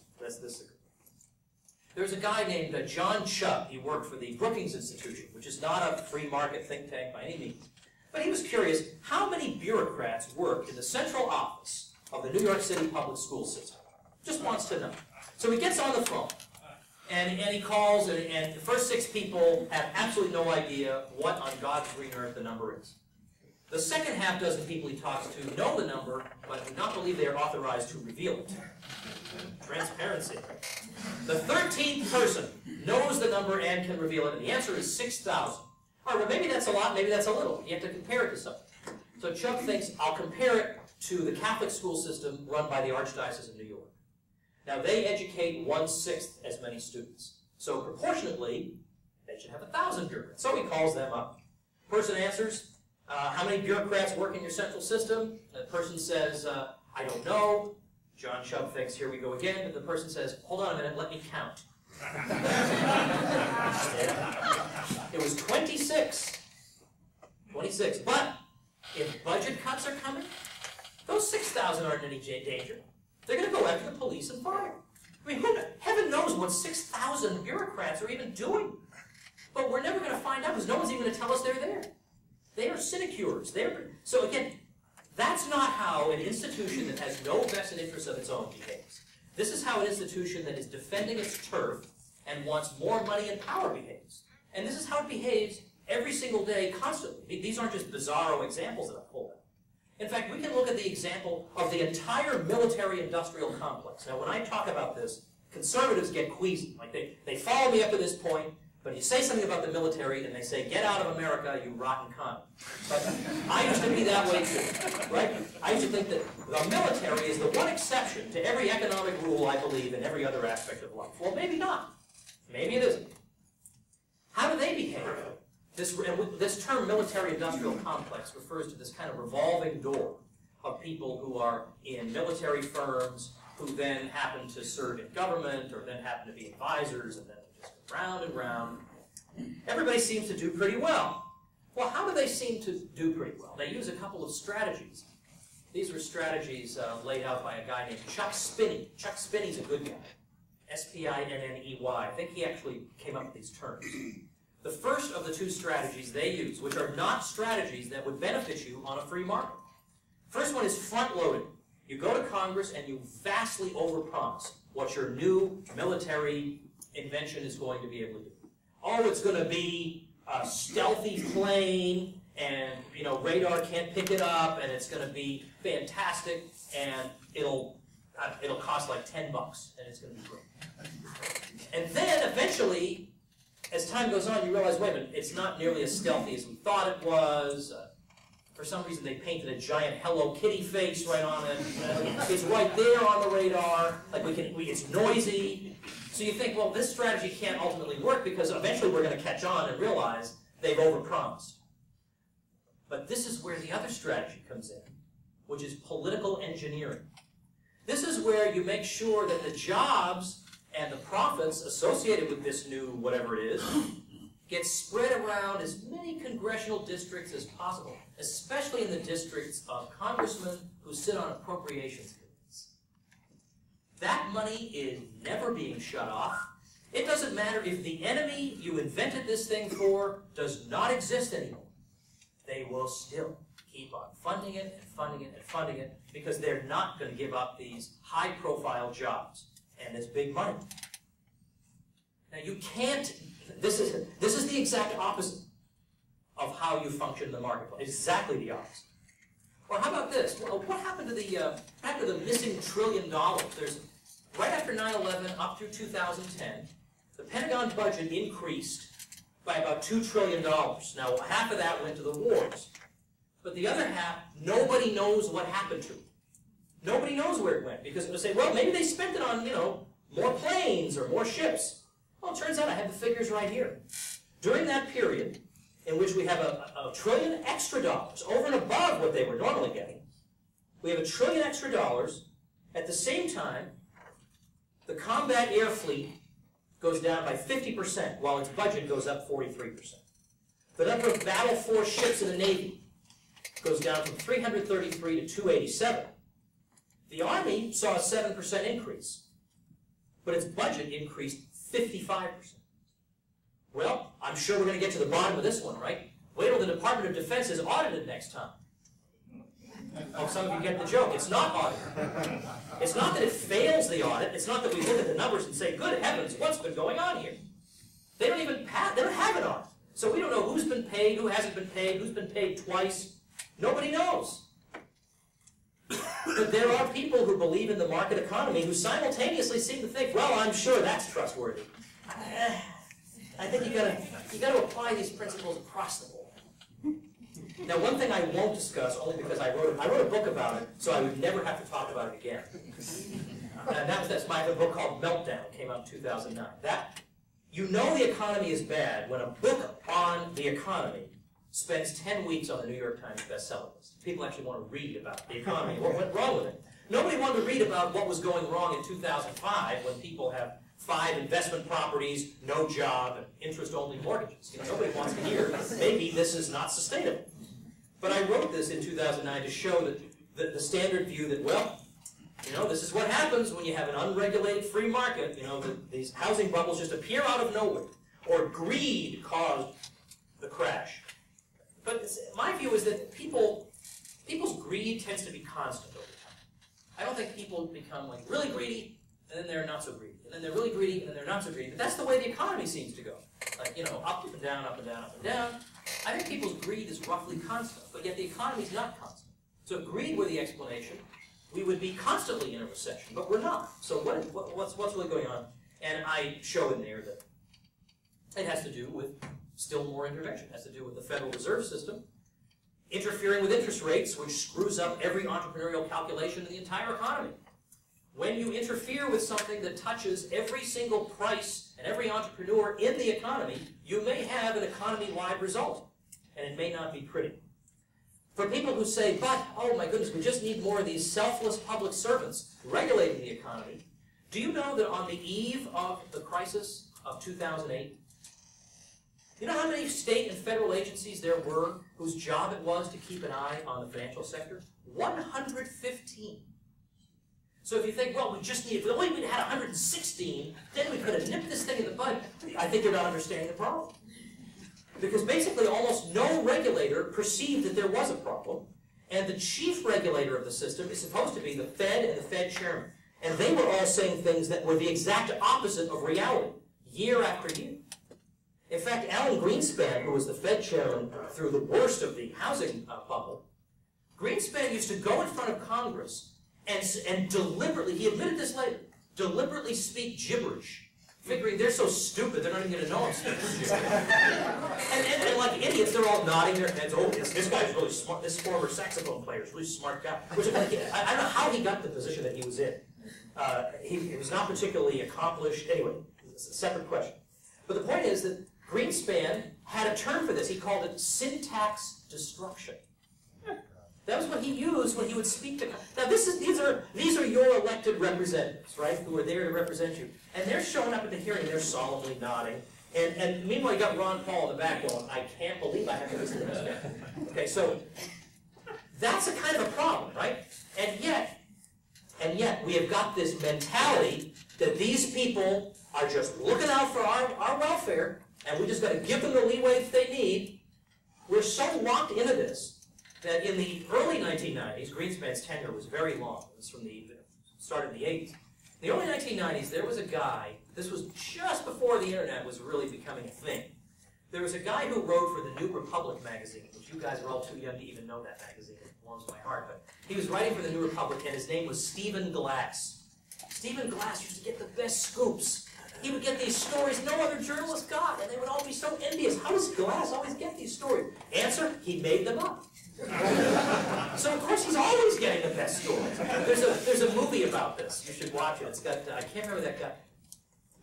There's a guy named John Chubb. He worked for the Brookings Institution, which is not a free market think tank by any means. But he was curious, how many bureaucrats work in the central office of the New York City public school system? Just wants to know. So he gets on the phone, and he calls, and the first 6 people have absolutely no idea what on God's green earth the number is. The second half dozen people he talks to know the number, but do not believe they are authorized to reveal it. Transparency. The 13th person knows the number and can reveal it, and the answer is 6,000. All right, well, maybe that's a lot, maybe that's a little. You have to compare it to something. So Chubb thinks, I'll compare it to the Catholic school system run by the Archdiocese of New York. Now, they educate 1/6 as many students. So proportionately, they should have 1,000 bureaucrats. So he calls them up. Person answers, how many bureaucrats work in your central system? The person says, I don't know. John Chubb thinks, here we go again. And the person says, hold on a minute, let me count. It was 26. 26. But if budget cuts are coming, those 6,000 aren't in any danger. They're going to go after the police and fire. I mean, heaven knows what 6,000 bureaucrats are even doing. But we're never going to find out because no one's even going to tell us they're there. They are sinecures. So again, that's not how an institution that has no vested interest of its own behaves. This is how an institution that is defending its turf and wants more money and power behaves. And this is how it behaves every single day, constantly. These aren't just bizarro examples that I pulled out. In fact, we can look at the example of the entire military-industrial complex. Now, when I talk about this, conservatives get queasy. Like they follow me up to this point, but you say something about the military, and they say, get out of America, you rotten cunt. But I used to be that way too, right? I used to think that the military is the one exception to every economic rule I believe in every other aspect of life. Well, maybe not. Maybe it isn't. This term military-industrial complex refers to this kind of revolving door of people who are in military firms, who then happen to serve in government, or then happen to be advisors, and then just go round and round. Everybody seems to do pretty well. Well, how do they seem to do pretty well? They use a couple of strategies. These were strategies laid out by a guy named Chuck Spinney. Chuck Spinney's a good guy. S-P-I-N-N-E-Y. I think he actually came up with these terms. The first of the two strategies they use, which are not strategies that would benefit you on a free market. First one is front-loading. You go to Congress and you vastly overpromise what your new military invention is going to be able to do. Oh, it's going to be a stealthy plane, and radar can't pick it up, and it's going to be fantastic, and it'll cost like $10, and it's going to be great. And then eventually, as time goes on, you realize, wait a minute, it's not nearly as stealthy as we thought it was. For some reason, they painted a giant Hello Kitty face right on it. It's right there on the radar. Like it's noisy. So you think, well, this strategy can't ultimately work because eventually we're going to catch on and realize they've overpromised. But this is where the other strategy comes in, which is political engineering. This is where you make sure that the jobs and the profits associated with this new whatever it is get spread around as many congressional districts as possible, especially in the districts of congressmen who sit on appropriations committees. That money is never being shut off. It doesn't matter if the enemy you invented this thing for does not exist anymore. They will still keep on funding it and funding it and funding it because they're not going to give up these high-profile jobs and this big money. Now you can't. This is the exact opposite of how you function in the marketplace. Exactly the opposite. Or how about this? Well, what happened to the missing $1 trillion? There's right after 9/11 up through 2010, the Pentagon budget increased by about $2 trillion. Now, half of that went to the wars, but the other half, nobody knows what happened to. Nobody knows where it went because it'll say, well, maybe they spent it on more planes or more ships. Well, it turns out I have the figures right here. During that period, in which we have $1 trillion extra dollars over and above what they were normally getting, we have $1 trillion extra dollars. At the same time, the combat air fleet goes down by 50%, while its budget goes up 43%. The number of battle force ships in the Navy goes down from 333 to 287. The Army saw a 7% increase, but its budget increased 55%. Well, I'm sure we're going to get to the bottom of this one, right? Wait till the Department of Defense is audited next time. Oh, some of you get the joke. It's not audited. It's not that it fails the audit. It's not that we look at the numbers and say, good heavens, what's been going on here? They don't even have an audit. So we don't know who's been paid, who hasn't been paid, who's been paid twice. Nobody knows. But there are people who believe in the market economy who simultaneously seem to think, well, I'm sure that's trustworthy. I think you got to apply these principles across the board. Now, one thing I won't discuss, only because I wrote a book about it, so I would never have to talk about it again. And that's my book called Meltdown. It came out in 2009. The economy is bad when a book on the economy spends 10 weeks on the New York Times bestseller list. People actually want to read about the economy, what went wrong with it. Nobody wanted to read about what was going wrong in 2005 when people have 5 investment properties, no job, and interest-only mortgages. Nobody wants to hear, maybe this is not sustainable. But I wrote this in 2009 to show that the standard view that, well, this is what happens when you have an unregulated free market. These housing bubbles just appear out of nowhere. Or greed caused the crash. But my view is that people's greed tends to be constant over time. I don't think people become really greedy, and then they're not so greedy. And then they're really greedy, and then they're not so greedy. But that's the way the economy seems to go. Up and down, up and down, up and down. I think people's greed is roughly constant, but yet the economy is not constant. So if greed were the explanation, we would be constantly in a recession, but we're not. So what's really going on? And I show in there that it has to do with still more intervention. It has to do with the Federal Reserve System interfering with interest rates, which screws up every entrepreneurial calculation in the entire economy. When you interfere with something that touches every single price And every entrepreneur in the economy, you may have an economy-wide result, and it may not be pretty. For people who say, but, oh my goodness, we just need more of these selfless public servants regulating the economy, do you know that on the eve of the crisis of 2008, you know how many state and federal agencies there were whose job it was to keep an eye on the financial sector? 115. So if you think, well, we just need, if we only had 116, then we could have nipped this thing in the bud. I think you're not understanding the problem. Because basically almost no regulator perceived that there was a problem, and the chief regulator of the system is supposed to be the Fed and the Fed chairman. And they were all saying things that were the exact opposite of reality, year after year. In fact, Alan Greenspan, who was the Fed chairman through the worst of the housing bubble, Greenspan used to go in front of Congress and deliberately, he admitted this later, deliberately speak gibberish, figuring they're so stupid they're not even going to know I'm speaking gibberish. and like idiots, they're all nodding their heads, oh, this guy's really smart, this former saxophone player is a really smart guy. Which, I don't know how he got the position that he was in. He was not particularly accomplished. Anyway, it's a separate question. But the point is that Greenspan had a term for this. He called it syntax destruction. That was what he used when he would speak to. Now, these are your elected representatives, right, who are there to represent you, and they're showing up at the hearing. They're solemnly nodding, and meanwhile you got Ron Paul in the back going, "I can't believe I have to listen to this guy." Okay, so that's a kind of a problem, right? And yet we have got this mentality that these people are just looking out for our welfare, and we just got to give them the leeway that they need. We're so locked into this that in the early 1990s, Greenspan's tenure was very long. It was from the start of the 80s. In the early 1990s, there was a guy, this was just before the internet was really becoming a thing. There was a guy who wrote for the New Republic magazine, which you guys are all too young to even know that magazine. It warms my heart. But he was writing for the New Republic, and his name was Stephen Glass. Stephen Glass used to get the best scoops. He would get these stories no other journalist got, and they would all be so envious. How does Glass always get these stories? Answer, he made them up. So of course he's always getting the best stories. There's a movie about this. You should watch it. It's got I can't remember that guy.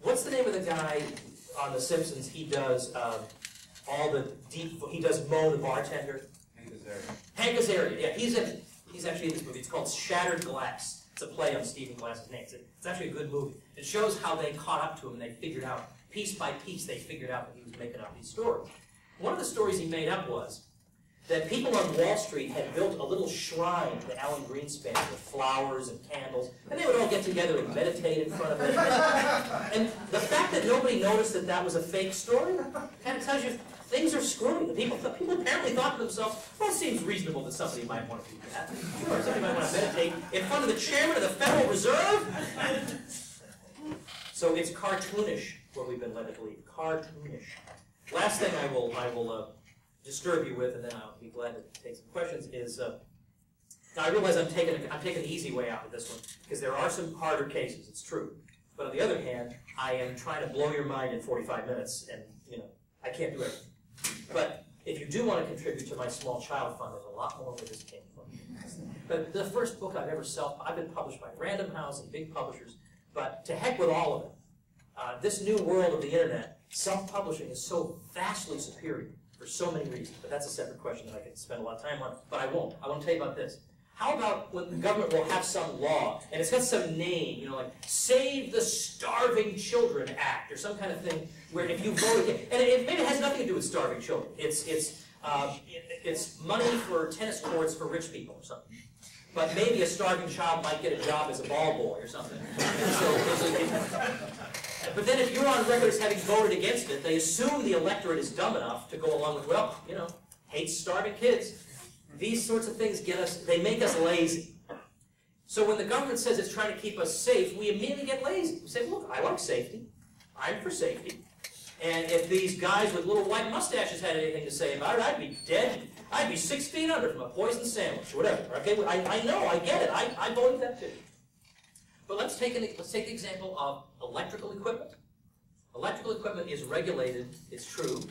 What's the name of the guy on The Simpsons? He does all the deep. He does Moe the bartender. Hank Azaria. Yeah, he's in it. He's actually in this movie. It's called Shattered Glass. It's a play on Stephen Glass's name. It's actually a good movie. It shows how they caught up to him and they figured out, piece by piece, they figured out that he was making up these stories. One of the stories he made up was that people on Wall Street had built a little shrine to Alan Greenspan with flowers and candles, and they would all get together and meditate in front of it. And the fact that nobody noticed that that was a fake story kind of tells you things are screwy. People apparently thought to themselves, well, it seems reasonable that somebody might want to do that. Sure, somebody might want to meditate in front of the chairman of the Federal Reserve. So it's cartoonish, what we've been led to believe. Cartoonish. Last thing I will disturb you with, and then I'll be glad to take some questions, is now I realize I'm taking the easy way out of this one, because there are some harder cases, it's true. But on the other hand, I am trying to blow your mind in 45 minutes, and, I can't do everything. But if you do want to contribute to my small child fund, there's a lot more where this came from. But the first book I've ever I've been published by Random House and big publishers, but to heck with all of it. This new world of the internet, self-publishing is so vastly superior for so many reasons, but that's a separate question that I could spend a lot of time on, but I won't. I want to tell you about this. How about when the government will have some law, and it's got some name, like Save the Starving Children Act, or some kind of thing, where if you vote against, and maybe it has nothing to do with starving children. It's money for tennis courts for rich people or something. But maybe a starving child might get a job as a ball boy or something. But then if you're on record as having voted against it, they assume the electorate is dumb enough to go along with, well, hates starving kids. These sorts of things they make us lazy. So when the government says it's trying to keep us safe, we immediately get lazy. We say, look, I like safety. I'm for safety. And if these guys with little white mustaches had anything to say about it, I'd be dead. I'd be 6 feet under from a poisoned sandwich or whatever. Okay, I know, I get it. I voted that too. But let's take the example of electrical equipment. Electrical equipment is regulated, it's true,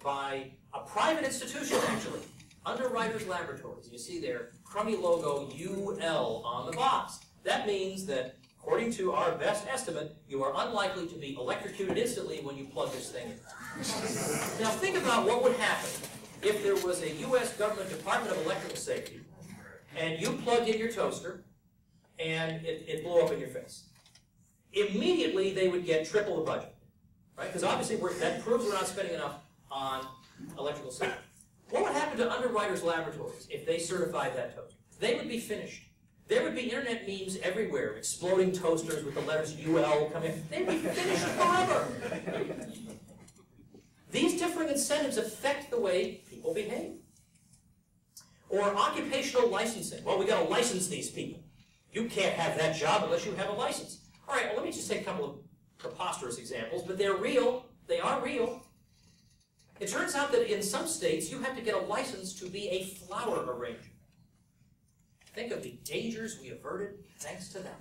by a private institution, actually. Underwriters Laboratories. You see their crummy logo UL on the box. That means that According to our best estimate, you are unlikely to be electrocuted instantly when you plug this thing in. Now think about what would happen if there was a U.S. government Department of Electrical Safety and you plugged in your toaster and it blew up in your face. Immediately they would get triple the budget, right? Because obviously that proves we're not spending enough on electrical safety. What would happen to Underwriters Laboratories if they certified that toaster? They would be finished. There would be internet memes everywhere, exploding toasters with the letters UL coming in. They'd be finished forever. These differing incentives affect the way people behave. Or occupational licensing. Well, we got to license these people. You can't have that job unless you have a license. All right, well, let me just take a couple of preposterous examples, but they're real. They are real. It turns out that in some states, you have to get a license to be a flower arranger. Think of the dangers we averted thanks to them.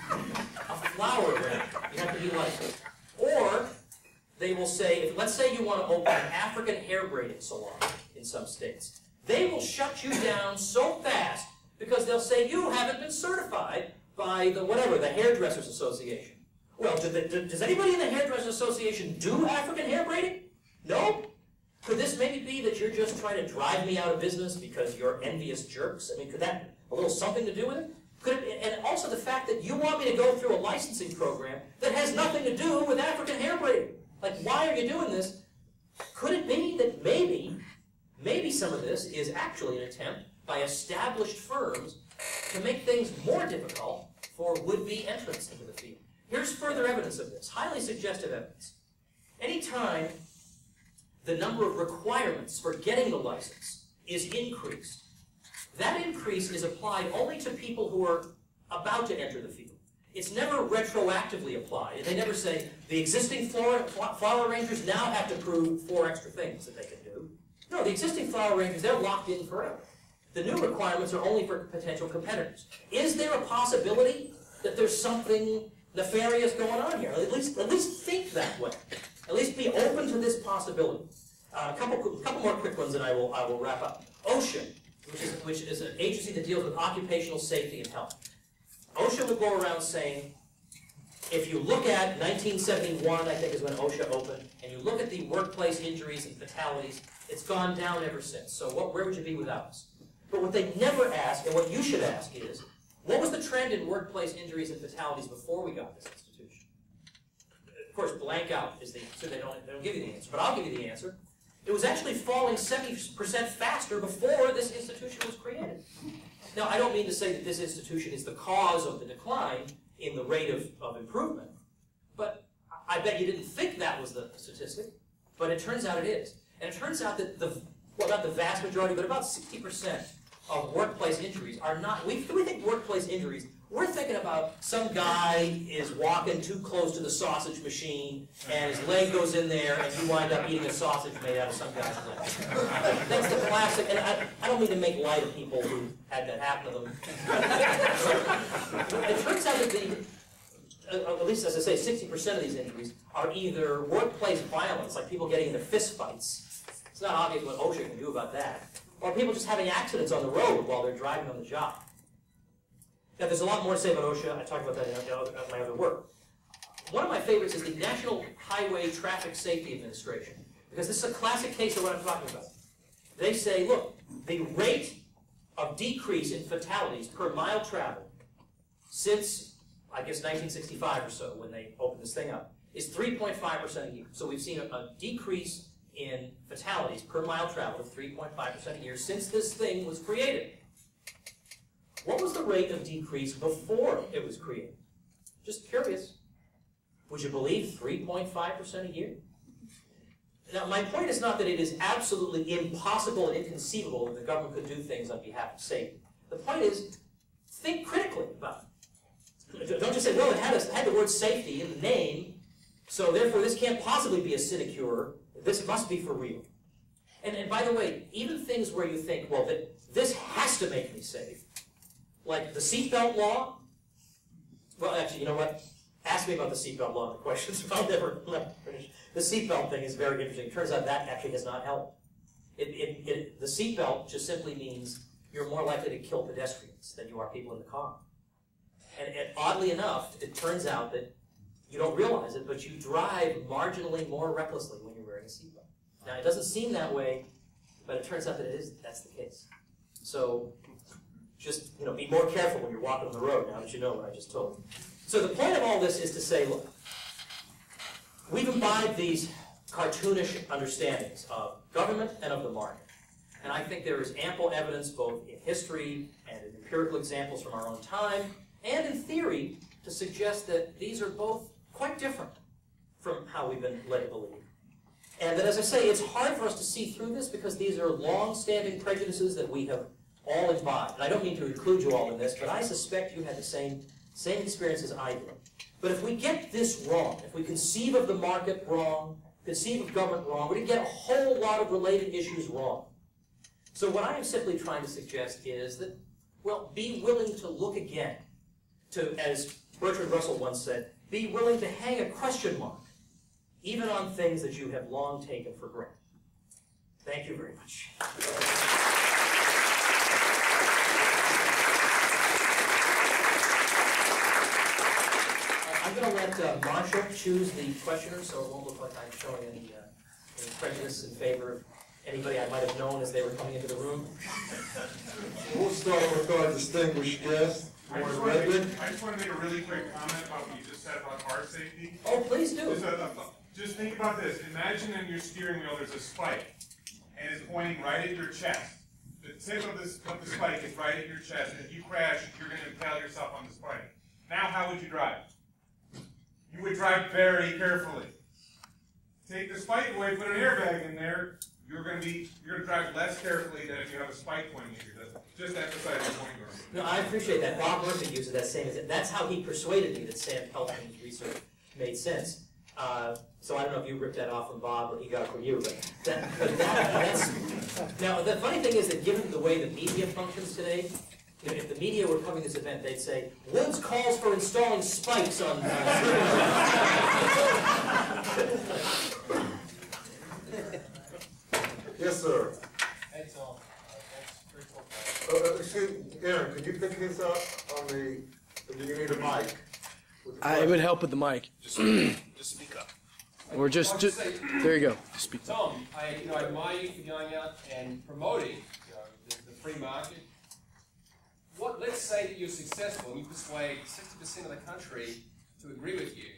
A flower arranger. You have to be licensed. Or they will say, let's say you want to open an African hair braiding salon in some states. They will shut you down so fast because they'll say you haven't been certified by the Hairdressers Association. Well, does anybody in the Hairdressers Association do African hair braiding? No? Could this maybe be that you're just trying to drive me out of business because you're envious jerks? I mean, could that have a little something to do with it? And also the fact that you want me to go through a licensing program that has nothing to do with African hair braiding. Like, why are you doing this? Could it be that maybe some of this is actually an attempt by established firms to make things more difficult for would-be entrants into the field? Here's further evidence of this, highly suggestive evidence. Anytime the number of requirements for getting the license is increased, that increase is applied only to people who are about to enter the field. It's never retroactively applied. They never say, the existing flower arrangers now have to prove 4 extra things that they can do. No, the existing flower arrangers, they're locked in forever. The new requirements are only for potential competitors. Is there a possibility that there's something nefarious going on here? At least think that way. At least be open to this possibility. A couple more quick ones, and I will wrap up. OSHA, which is an agency that deals with occupational safety and health. OSHA would go around saying, if you look at 1971, I think is when OSHA opened, and you look at the workplace injuries and fatalities, it's gone down ever since. So where would you be without us? But what they never ask, and what you should ask is, what was the trend in workplace injuries and fatalities before we got this institution? Of course, blank out is the answer. They don't give you the answer, but I'll give you the answer. It was actually falling 70% faster before this institution was created. Now, I don't mean to say that this institution is the cause of the decline in the rate of improvement, but I bet you didn't think that was the statistic, but it turns out it is. And it turns out that not the vast majority, but about 60% of workplace injuries are not, we think workplace injuries, we're thinking about some guy is walking too close to the sausage machine and his leg goes in there and you wind up eating a sausage made out of some guy's leg. That's the classic, and I don't mean to make light of people who had that happen to them. It turns out that at least as I say, 60% of these injuries are either workplace violence, like people getting into fist fights. It's not obvious what OSHA can do about that. Or people just having accidents on the road while they're driving on the job. Now, there's a lot more to say about OSHA. I talked about that in my other work. One of my favorites is the National Highway Traffic Safety Administration, because this is a classic case of what I'm talking about. They say, look, the rate of decrease in fatalities per mile traveled since, I guess, 1965 or so, when they opened this thing up, is 3.5% a year. So we've seen a decrease in fatalities per mile traveled of 3.5% a year since this thing was created. What was the rate of decrease before it was created? Just curious. Would you believe 3.5% a year? Now, my point is not that it is absolutely impossible and inconceivable that the government could do things on behalf of safety. The point is, think critically about it. Don't just say, well, it had the word safety in the name, so therefore this can't possibly be a sinecure. This must be for real. And by the way, even things where you think, well, this has to make me safe, like the seatbelt law. Well, actually, you know what? Ask me about the seatbelt law in the questions. I'll never finish. The seatbelt thing is very interesting. It turns out that actually has not helped. The seatbelt just simply means you're more likely to kill pedestrians than you are people in the car. And oddly enough, it turns out that you don't realize it, but you drive marginally more recklessly when you're wearing a seatbelt. Now, it doesn't seem that way, but it turns out that that's the case. So just be more careful when you're walking on the road, now that you know what I just told you. So the point of all this is to say, look, we've imbibed these cartoonish understandings of government and of the market. And I think there is ample evidence, both in history and in empirical examples from our own time, and in theory, to suggest that these are both quite different from how we've been led to believe. And that, as I say, it's hard for us to see through this because these are long-standing prejudices that we have all imbibed. And I don't mean to include you all in this, but I suspect you had the same experience as I did. But if we get this wrong, if we conceive of the market wrong, conceive of government wrong, we're going to get a whole lot of related issues wrong. So what I am simply trying to suggest is that, well, be willing to look again to, as Bertrand Russell once said, be willing to hang a question mark, even on things that you have long taken for granted. Thank you very much. I'm going to let Marshall choose the questioner, so it won't look like I'm showing any prejudice in favor of anybody I might have known as they were coming into the room. We'll start with our distinguished guest. I just want to make a really quick comment about what you just said about car safety. Oh, please do. Just think about this. Imagine in your steering wheel there's a spike, and it's pointing right at your chest. The tip of the spike is right at your chest, and if you crash, you're going to impale yourself on the spike. Now, how would you drive? You would drive very carefully. Take the spike away, put an airbag in there. You're going to drive less carefully than if you have a spike pointing at you. Just emphasize the point. No, I appreciate that. Bob Murphy uses that same. That's how he persuaded me that Sam Pelton's research made sense. So I don't know if you ripped that off from Bob or he got it from you, but that's. Now the funny thing is that given the way the media functions today, if the media were covering this event, they'd say Woods calls for installing spikes on. Yes, sir. Thanks all. Thanks. Excuse me, Aaron, could you pick this up on the? Do you need a mic? It would help with the mic. Just speak up. Or just there you go. Just speak up. Tom, I admire you for going out and promoting the free market. Let's say that you're successful and you persuade 60% of the country to agree with you.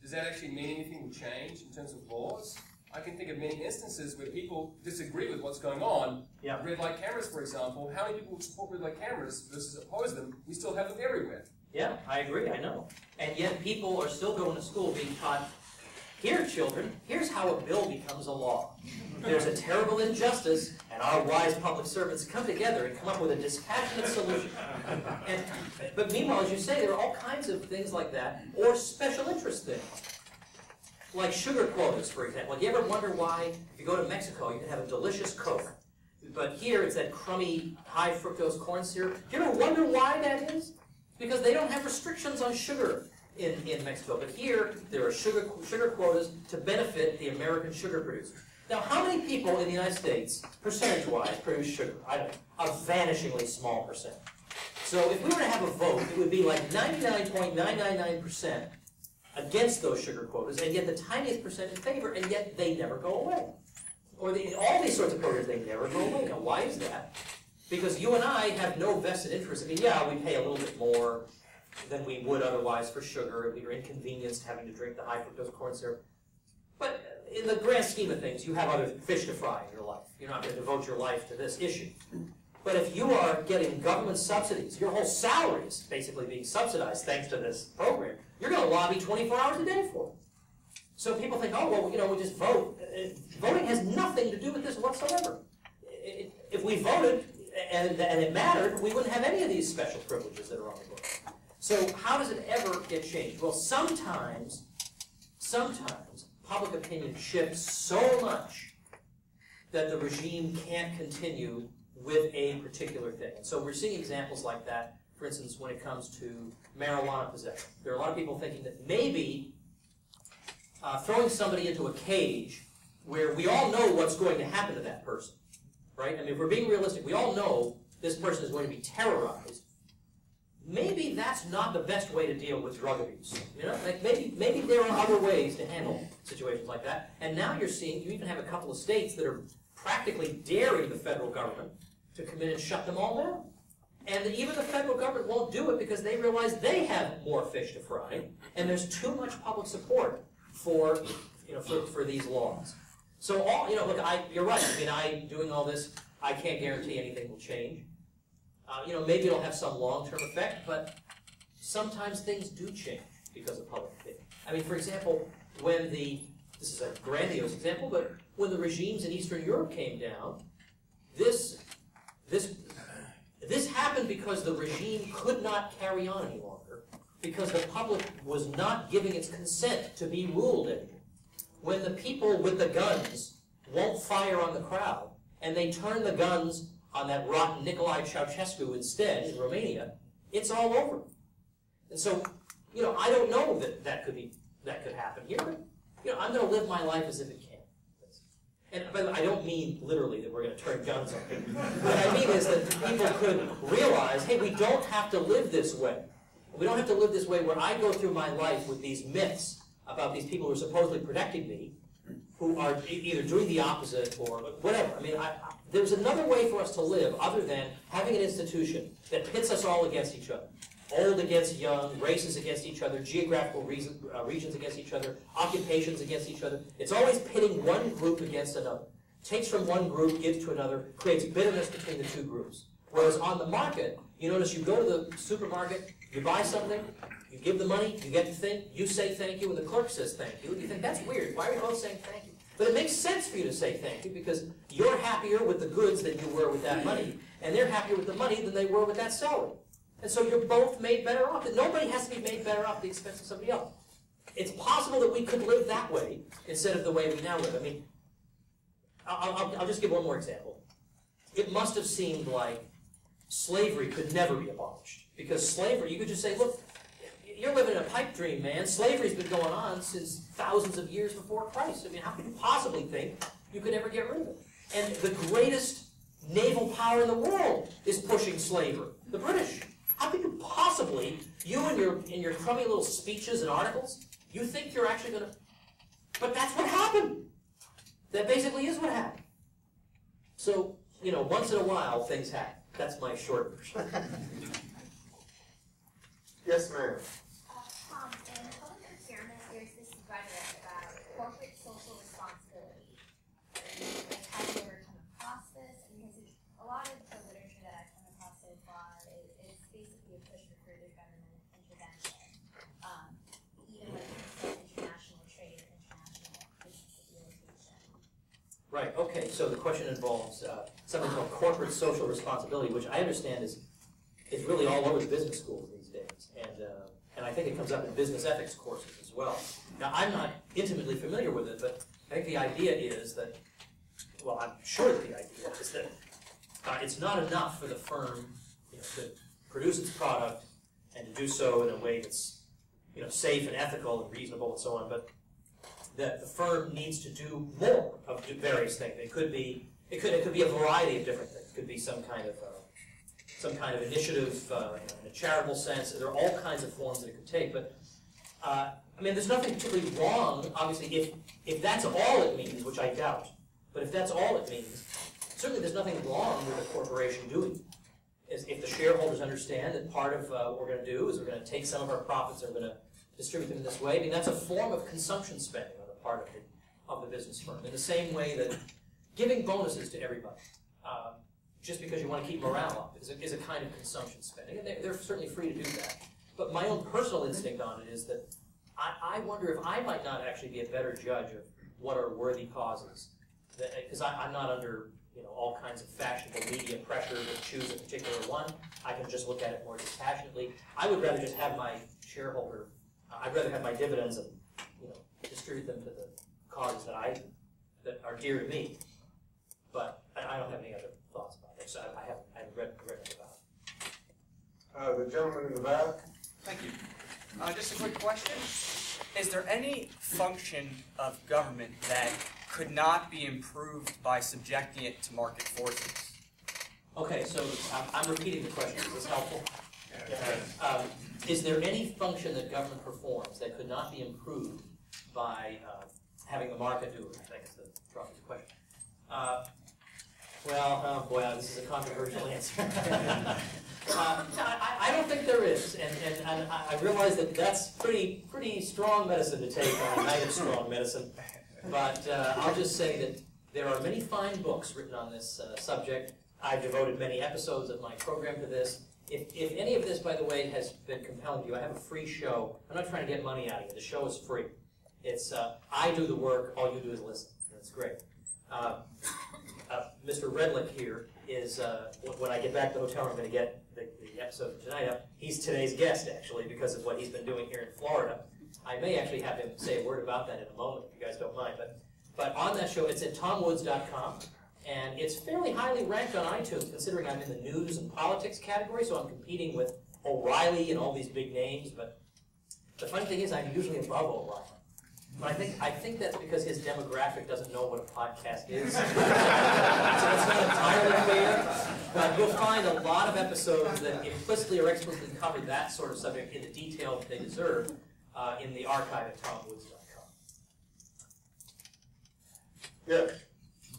Does that actually mean anything will change in terms of laws? I can think of many instances where people disagree with what's going on. Yeah. Red light cameras, for example. How many people support red light cameras versus oppose them? We still have them everywhere. Yeah, I agree, I know. And yet people are still going to school being taught, here, children, here's how a bill becomes a law. There's a terrible injustice, and our wise public servants come together and come up with a dispassionate solution. But meanwhile, as you say, there are all kinds of things like that, or special interest things. Like sugar quotas, for example. Do you ever wonder why, if you go to Mexico, you can have a delicious Coke, but here it's that crummy, high fructose corn syrup? Do you ever wonder why that is? Because they don't have restrictions on sugar in Mexico. But here, there are sugar quotas to benefit the American sugar producers. Now, how many people in the United States, percentage-wise, produce sugar? I don't know, a vanishingly small percent. So if we were to have a vote, it would be like 99.999% against those sugar quotas, and yet the tiniest percent in favor, and yet they never go away. Or all these sorts of quotas, they never go away. Now, why is that? Because you and I have no vested interest. I mean, yeah, we pay a little bit more than we would otherwise for sugar. We are inconvenienced having to drink the high fructose corn syrup. But in the grand scheme of things, you have other fish to fry in your life. You're not going to devote your life to this issue. But if you are getting government subsidies, your whole salary is basically being subsidized thanks to this program, you're going to lobby 24 hours a day for it. So people think, oh, well, we just vote. Voting has nothing to do with this whatsoever. If we voted and it mattered, we wouldn't have any of these special privileges that are on the book. So how does it ever get changed? Well, sometimes public opinion shifts so much that the regime can't continue with a particular thing. And so we're seeing examples like that, for instance, when it comes to marijuana possession. There are a lot of people thinking that maybe throwing somebody into a cage where we all know what's going to happen to that person, right? I mean, if we're being realistic, we all know this person is going to be terrorized. maybe that's not the best way to deal with drug abuse. You know, like maybe there are other ways to handle situations like that. And now you're seeing, you even have a couple of states that are practically daring the federal government to come in and shut them all down. And even the federal government won't do it because they realize they have more fish to fry, and there's too much public support for, for these laws. So look, you're right. I mean, doing all this, I can't guarantee anything will change. Maybe it'll have some long-term effect, but sometimes things do change because of public opinion. I mean, for example, this is a grandiose example, but when the regimes in Eastern Europe came down, this happened because the regime could not carry on any longer, because the public was not giving its consent to be ruled anymore. When the people with the guns won't fire on the crowd, and they turn the guns on that rotten Nicolae Ceausescu instead in Romania, it's all over. And so, I don't know that could happen here, but I'm going to live my life as if it can. And by the way, I don't mean literally that we're going to turn guns on people. What I mean is that people could realize, hey, we don't have to live this way. We don't have to live this way where I go through my life with these myths about these people who are supposedly protecting me, who are either doing the opposite or whatever. I mean, there's another way for us to live other than having an institution that pits us all against each other. Old against young, races against each other, geographical regions against each other, occupations against each other. It's always pitting one group against another. Takes from one group, gives to another, creates bitterness between the two groups. Whereas on the market, you notice you go to the supermarket, you buy something, you give the money, you get the thing, you say thank you, and the clerk says thank you. You think, that's weird. Why are we both saying thank you? But it makes sense for you to say thank you because you're happier with the goods than you were with that money, and they're happier with the money than they were with that salary. And so you're both made better off. Nobody has to be made better off at the expense of somebody else. It's possible that we could live that way instead of the way we now live. I mean, I'll just give one more example. It must have seemed like slavery could never be abolished. Because slavery, you could just say, look, you're living in a pipe dream, man. Slavery's been going on since thousands of years before Christ. I mean, how could you possibly think you could ever get rid of it? And the greatest naval power in the world is pushing slavery, the British. How could you possibly, in your crummy little speeches and articles, you think you're actually going to... But that's what happened. That basically is what happened. So, once in a while, things happen. That's my short version. Yes, ma'am. Tom, in public procurement, there's this rhetoric about corporate social responsibility. Like, have you ever come across this? Because a lot of the literature that I've come across so far is basically a push for further government intervention, even when it comes to international trade or international business relocation. Right, okay, so the question involves something called corporate social responsibility, which I understand is really all over the business schools these days. And I think it comes up in business ethics courses as well. Now, I'm not intimately familiar with it, but I think the idea is that, well, I'm sure that the idea is that it's not enough for the firm to produce its product and to do so in a way that's safe and ethical and reasonable and so on, but that the firm needs to do more of various things. It could be a variety of different things. It could be some kind of initiative in a charitable sense. There are all kinds of forms that it could take. But I mean, there's nothing particularly wrong, obviously, if that's all it means, which I doubt. But if that's all it means, certainly there's nothing wrong with a corporation doing it. If the shareholders understand that part of what we're going to do is we're going to take some of our profits and we're going to distribute them in this way, I mean, that's a form of consumption spending on the part of the business firm. In the same way that giving bonuses to everybody, just because you want to keep morale up, is a kind of consumption spending. And they're certainly free to do that. But my own personal instinct on it is that I wonder if I might not actually be a better judge of what are worthy causes. Because I'm not under all kinds of fashionable media pressure to choose a particular one. I can just look at it more dispassionately. I would rather just have my shareholder, I'd rather have my dividends and distribute them to the causes that are dear to me. But I don't have any other thoughts about it. So I haven't read it about it. The gentleman in the back. Thank you. Just a quick question. Is there any function of government that could not be improved by subjecting it to market forces? Okay, so I'm repeating the question. Is this helpful? Is there any function that government performs that could not be improved by having the market do it? I think is the thrust of the question. Well, oh boy, this is a controversial answer. I don't think there is, and I realize that that's pretty strong medicine to take on a night of strong medicine. But I'll just say that there are many fine books written on this subject. I've devoted many episodes of my program to this. If any of this, by the way, has been compelling to you, I have a free show. I'm not trying to get money out of you. The show is free. It's I do the work. All you do is listen. That's great. Mr. Redlick here is, when I get back to the hotel, I'm going to get the episode tonight up. He's today's guest, actually, because of what he's been doing here in Florida. I may actually have him say a word about that in a moment, if you guys don't mind. But on that show, it's at tomwoods.com, and it's fairly highly ranked on iTunes, considering I'm in the news and politics category, so I'm competing with O'Reilly and all these big names. But the funny thing is, I'm usually above O'Reilly. But I think that's because his demographic doesn't know what a podcast is. So it's not entirely fair. But you'll find a lot of episodes that implicitly or explicitly cover that sort of subject in the detail that they deserve in the archive at tomwoods.com. Yes.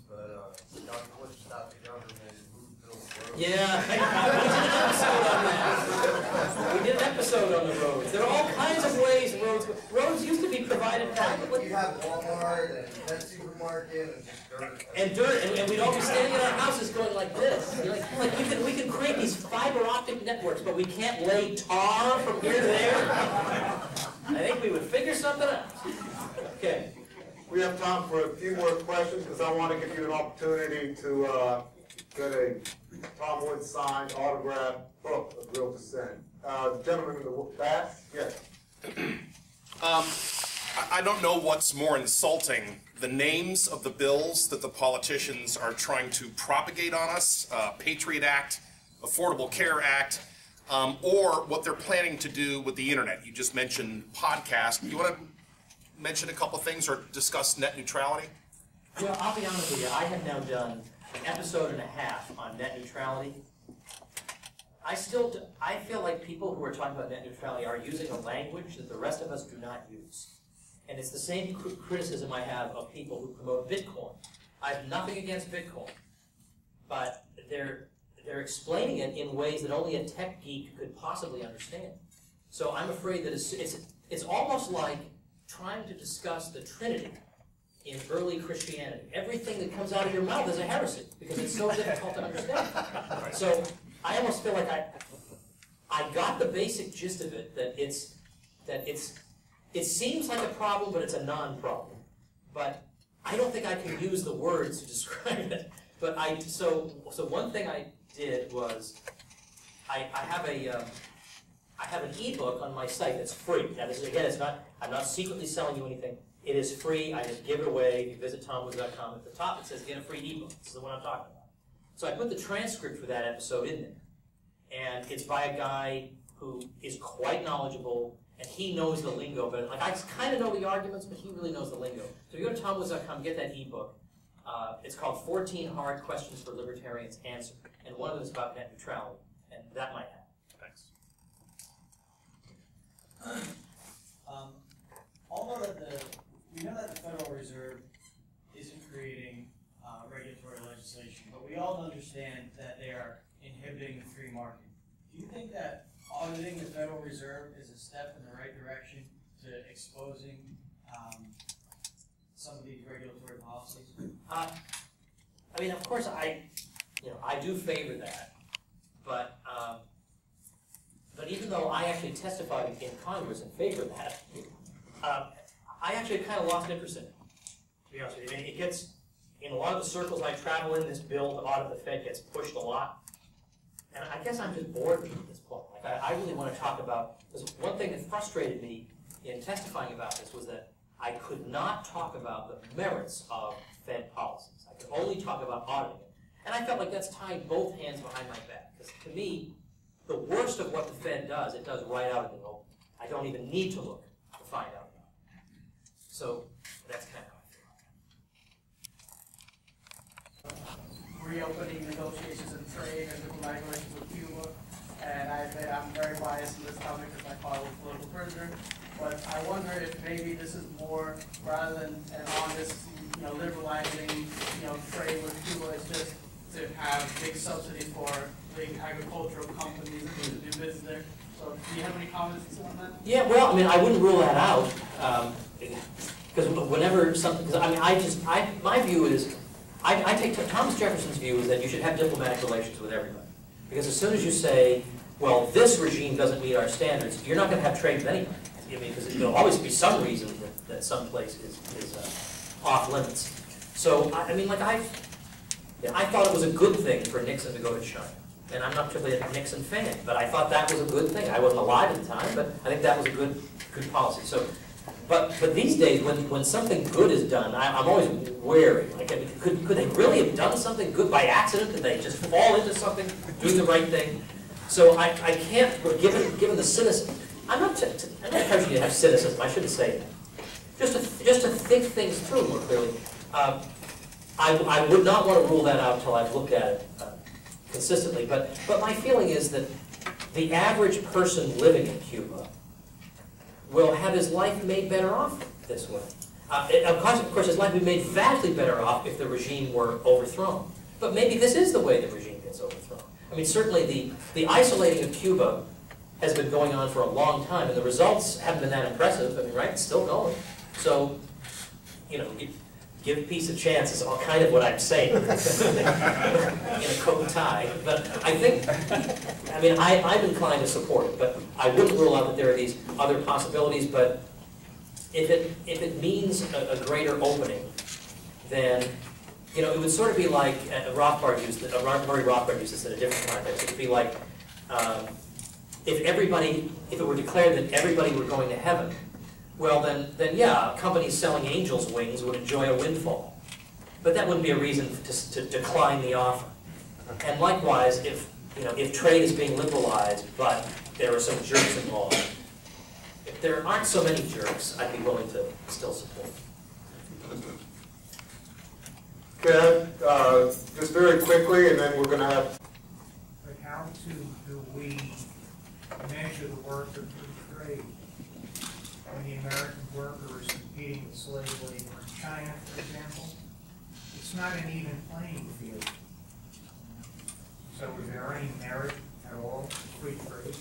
But Dr. Bush stopped the government and moved Bill Road. Yeah, we did an episode on the roads. There are all kinds of ways roads used to be provided privately. You have Walmart and that supermarket and just dirt. And dirt, and we'd all be standing in our houses going like this. Like we can create these fiber optic networks, but we can't lay tar from here to there. I think we would figure something out. Okay. We have time for a few more questions because I want to give you an opportunity to get a Tom Woods signed autographed book of Real Dissent. Gentleman in the back, yes. I don't know what's more insulting, the names of the bills that the politicians are trying to propagate on us, Patriot Act, Affordable Care Act, or what they're planning to do with the internet. You just mentioned podcast. You want to mention a couple of things or discuss net neutrality? Well, I'll be honest with you. I have now done an episode and a half on net neutrality. I feel like people who are talking about net neutrality are using a language that the rest of us do not use. And it's the same criticism I have of people who promote Bitcoin. I have nothing against Bitcoin, but they're explaining it in ways that only a tech geek could possibly understand. So I'm afraid that it's almost like trying to discuss the Trinity in early Christianity. Everything that comes out of your mouth is a heresy because it's so difficult to understand. So I almost feel like I got the basic gist of it, that it seems like a problem, but it's a non-problem. But I don't think I can use the words to describe it. But so one thing I did was I have an ebook on my site that's free. Now this is, again, I'm not secretly selling you anything. It is free. I just give it away. If you visit tomwoods.com, at the top it says get a free ebook. This is the one I'm talking about. So I put the transcript for that episode in there. And it's by a guy who is quite knowledgeable, and he knows the lingo, but like I kind of know the arguments, but he really knows the lingo. So if you go to tomwoods.com, get that ebook. It's called 14 Hard Questions for Libertarians Answer, and one of them is about net neutrality, and that might happen. Thanks. Although we know that the Federal Reserve isn't creating regulatory legislation, but we all understand that they are inhibiting the free market. Do you think that auditing the Federal Reserve is a step in the right direction to exposing some of these regulatory policies? I mean, of course, I do favor that, but even though I actually testified in Congress in favor of that, I actually kind of lost interest in it. To be honest with you, it gets in a lot of the circles I travel in. This bill to audit the Fed gets pushed a lot, and I guess I'm just bored with it at this point. Like I really want to talk about, because one thing that frustrated me in testifying about this was that I could not talk about the merits of Fed policies. I could only talk about auditing it. And I felt like that's tying both hands behind my back. Because to me, the worst of what the Fed does, it does right out in the open. I don't even need to look to find out about it. So that's kind of how I feel. Reopening negotiations of trade and different regulations with Cuba, and I admit I'm very biased in this topic because my father was a political prisoner. But I wonder if maybe this is more, rather than an honest, liberalizing, trade with Cuba, it's just to have big subsidies for big agricultural companies to do business there. So, do you have any comments on that? Yeah, well, I mean, I wouldn't rule that out, because whenever something, because I mean, my view is, I take Thomas Jefferson's view is that you should have diplomatic relations with everybody. Because as soon as you say, well, this regime doesn't meet our standards, you're not going to have trade with anybody. I mean, because there'll always be some reason that some place is off limits. So, I mean, like I thought it was a good thing for Nixon to go to China. And I'm not particularly a Nixon fan, but I thought that was a good thing. I wasn't alive at the time, but I think that was a good policy. So, but these days, when something good is done, I'm always wary. Like, I mean, could they really have done something good by accident? Did they just fall into something, doing the right thing? So I can't, given the cynicism, I'm not encouraging you to have cynicism. I shouldn't say that. Just to think things through more clearly. I would not want to rule that out until I've looked at it consistently. But my feeling is that the average person living in Cuba will have his life made better off this way. Of course, his life would be made vastly better off if the regime were overthrown. But maybe this is the way the regime gets overthrown. I mean, certainly the isolating of Cuba has been going on for a long time, and the results haven't been that impressive. I mean, right? It's still going. So, give peace a chance is all kind of what I'm saying in a coat and tie. But I think, I mean, I'm inclined to support it, but I wouldn't rule out that there are these other possibilities. But if it means a greater opening, then it would sort of be like Murray Rothbard used this in a different context. It would be like if it were declared that everybody were going to heaven, well, then yeah, companies selling angels' wings would enjoy a windfall. But that wouldn't be a reason to decline the offer. And likewise, if trade is being liberalized, but there are some jerks involved, if there aren't so many jerks, I'd be willing to still support. Okay, just very quickly, and then we're going to have... But how do we measure the work of free trade when the American worker is competing with slave labor in China, for example? It's not an even playing field. So is there any merit at all to free trade?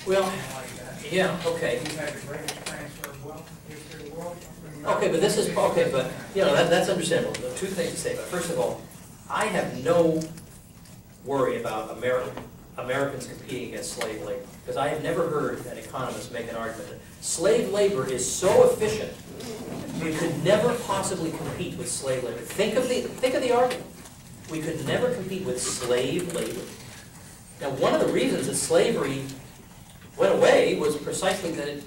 Well, like that? Yeah, okay. Who's had the greatest transfer of wealth in the history of the world? Okay, but this is, okay, but, that's understandable. There are two things to say about it. First of all, I have no worry about Americans competing against slave labor, because I have never heard an economist make an argument that slave labor is so efficient, we could never possibly compete with slave labor. Think of the argument. We could never compete with slave labor. Now, one of the reasons that slavery went away was precisely that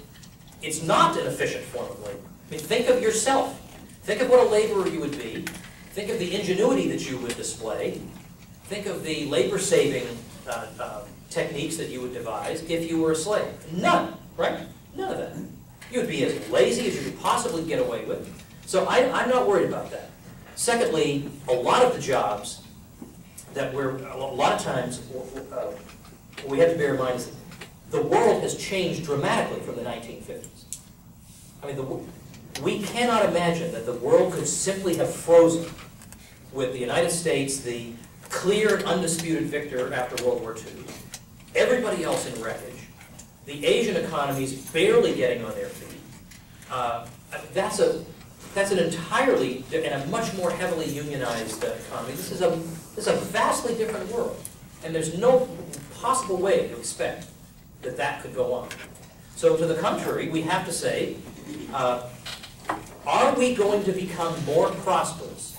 it's not an efficient form of labor. I mean, think of yourself. Think of what a laborer you would be. Think of the ingenuity that you would display. Think of the labor-saving techniques that you would devise if you were a slave. None, right? None of that. You would be as lazy as you could possibly get away with. So I'm not worried about that. Secondly, a lot of the jobs that a lot of times, we have to bear in mind is that the world has changed dramatically from the 1950s. I mean, we cannot imagine that the world could simply have frozen with the United States, the clear and undisputed victor after World War II, everybody else in wreckage, the Asian economies barely getting on their feet. That's an entirely, and a much more heavily unionized economy. This is a vastly different world, and there's no possible way to expect that that could go on. So to the contrary, we have to say, are we going to become more prosperous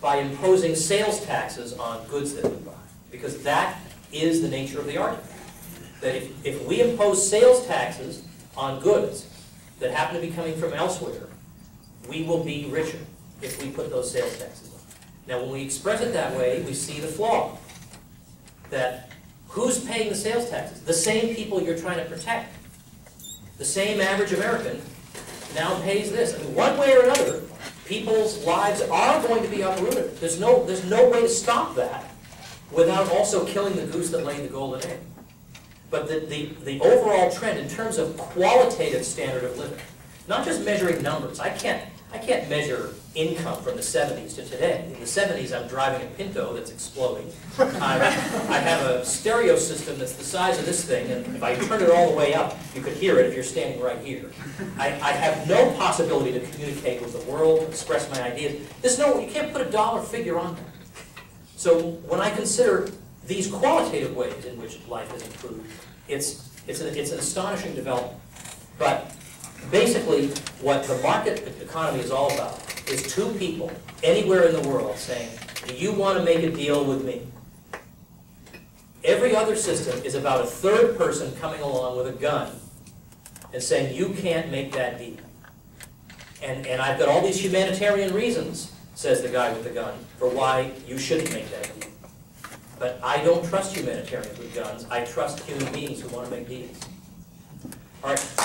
by imposing sales taxes on goods that we buy? Because that is the nature of the argument. That if we impose sales taxes on goods that happen to be coming from elsewhere, we will be richer if we put those sales taxes on. Now, when we express it that way, we see the flaw. That who's paying the sales taxes? The same people you're trying to protect. The same average American now pays this. I mean, one way or another, people's lives are going to be uprooted. There's no way to stop that without also killing the goose that laid the golden egg. But the overall trend in terms of qualitative standard of living, not just measuring numbers. I can't measure income from the 70s to today. In the 70s, I'm driving a Pinto that's exploding. I have a stereo system that's the size of this thing, and if I turn it all the way up, you could hear it if you're standing right here. I have no possibility to communicate with the world, express my ideas. You can't put a dollar figure on that. So when I consider these qualitative ways in which life has improved, it's an astonishing development. But basically, what the market economy is all about is two people anywhere in the world saying, do you want to make a deal with me? Every other system is about a third person coming along with a gun and saying, you can't make that deal. And I've got all these humanitarian reasons, says the guy with the gun, for why you shouldn't make that deal. But I don't trust humanitarians with guns. I trust human beings who want to make deals. All right.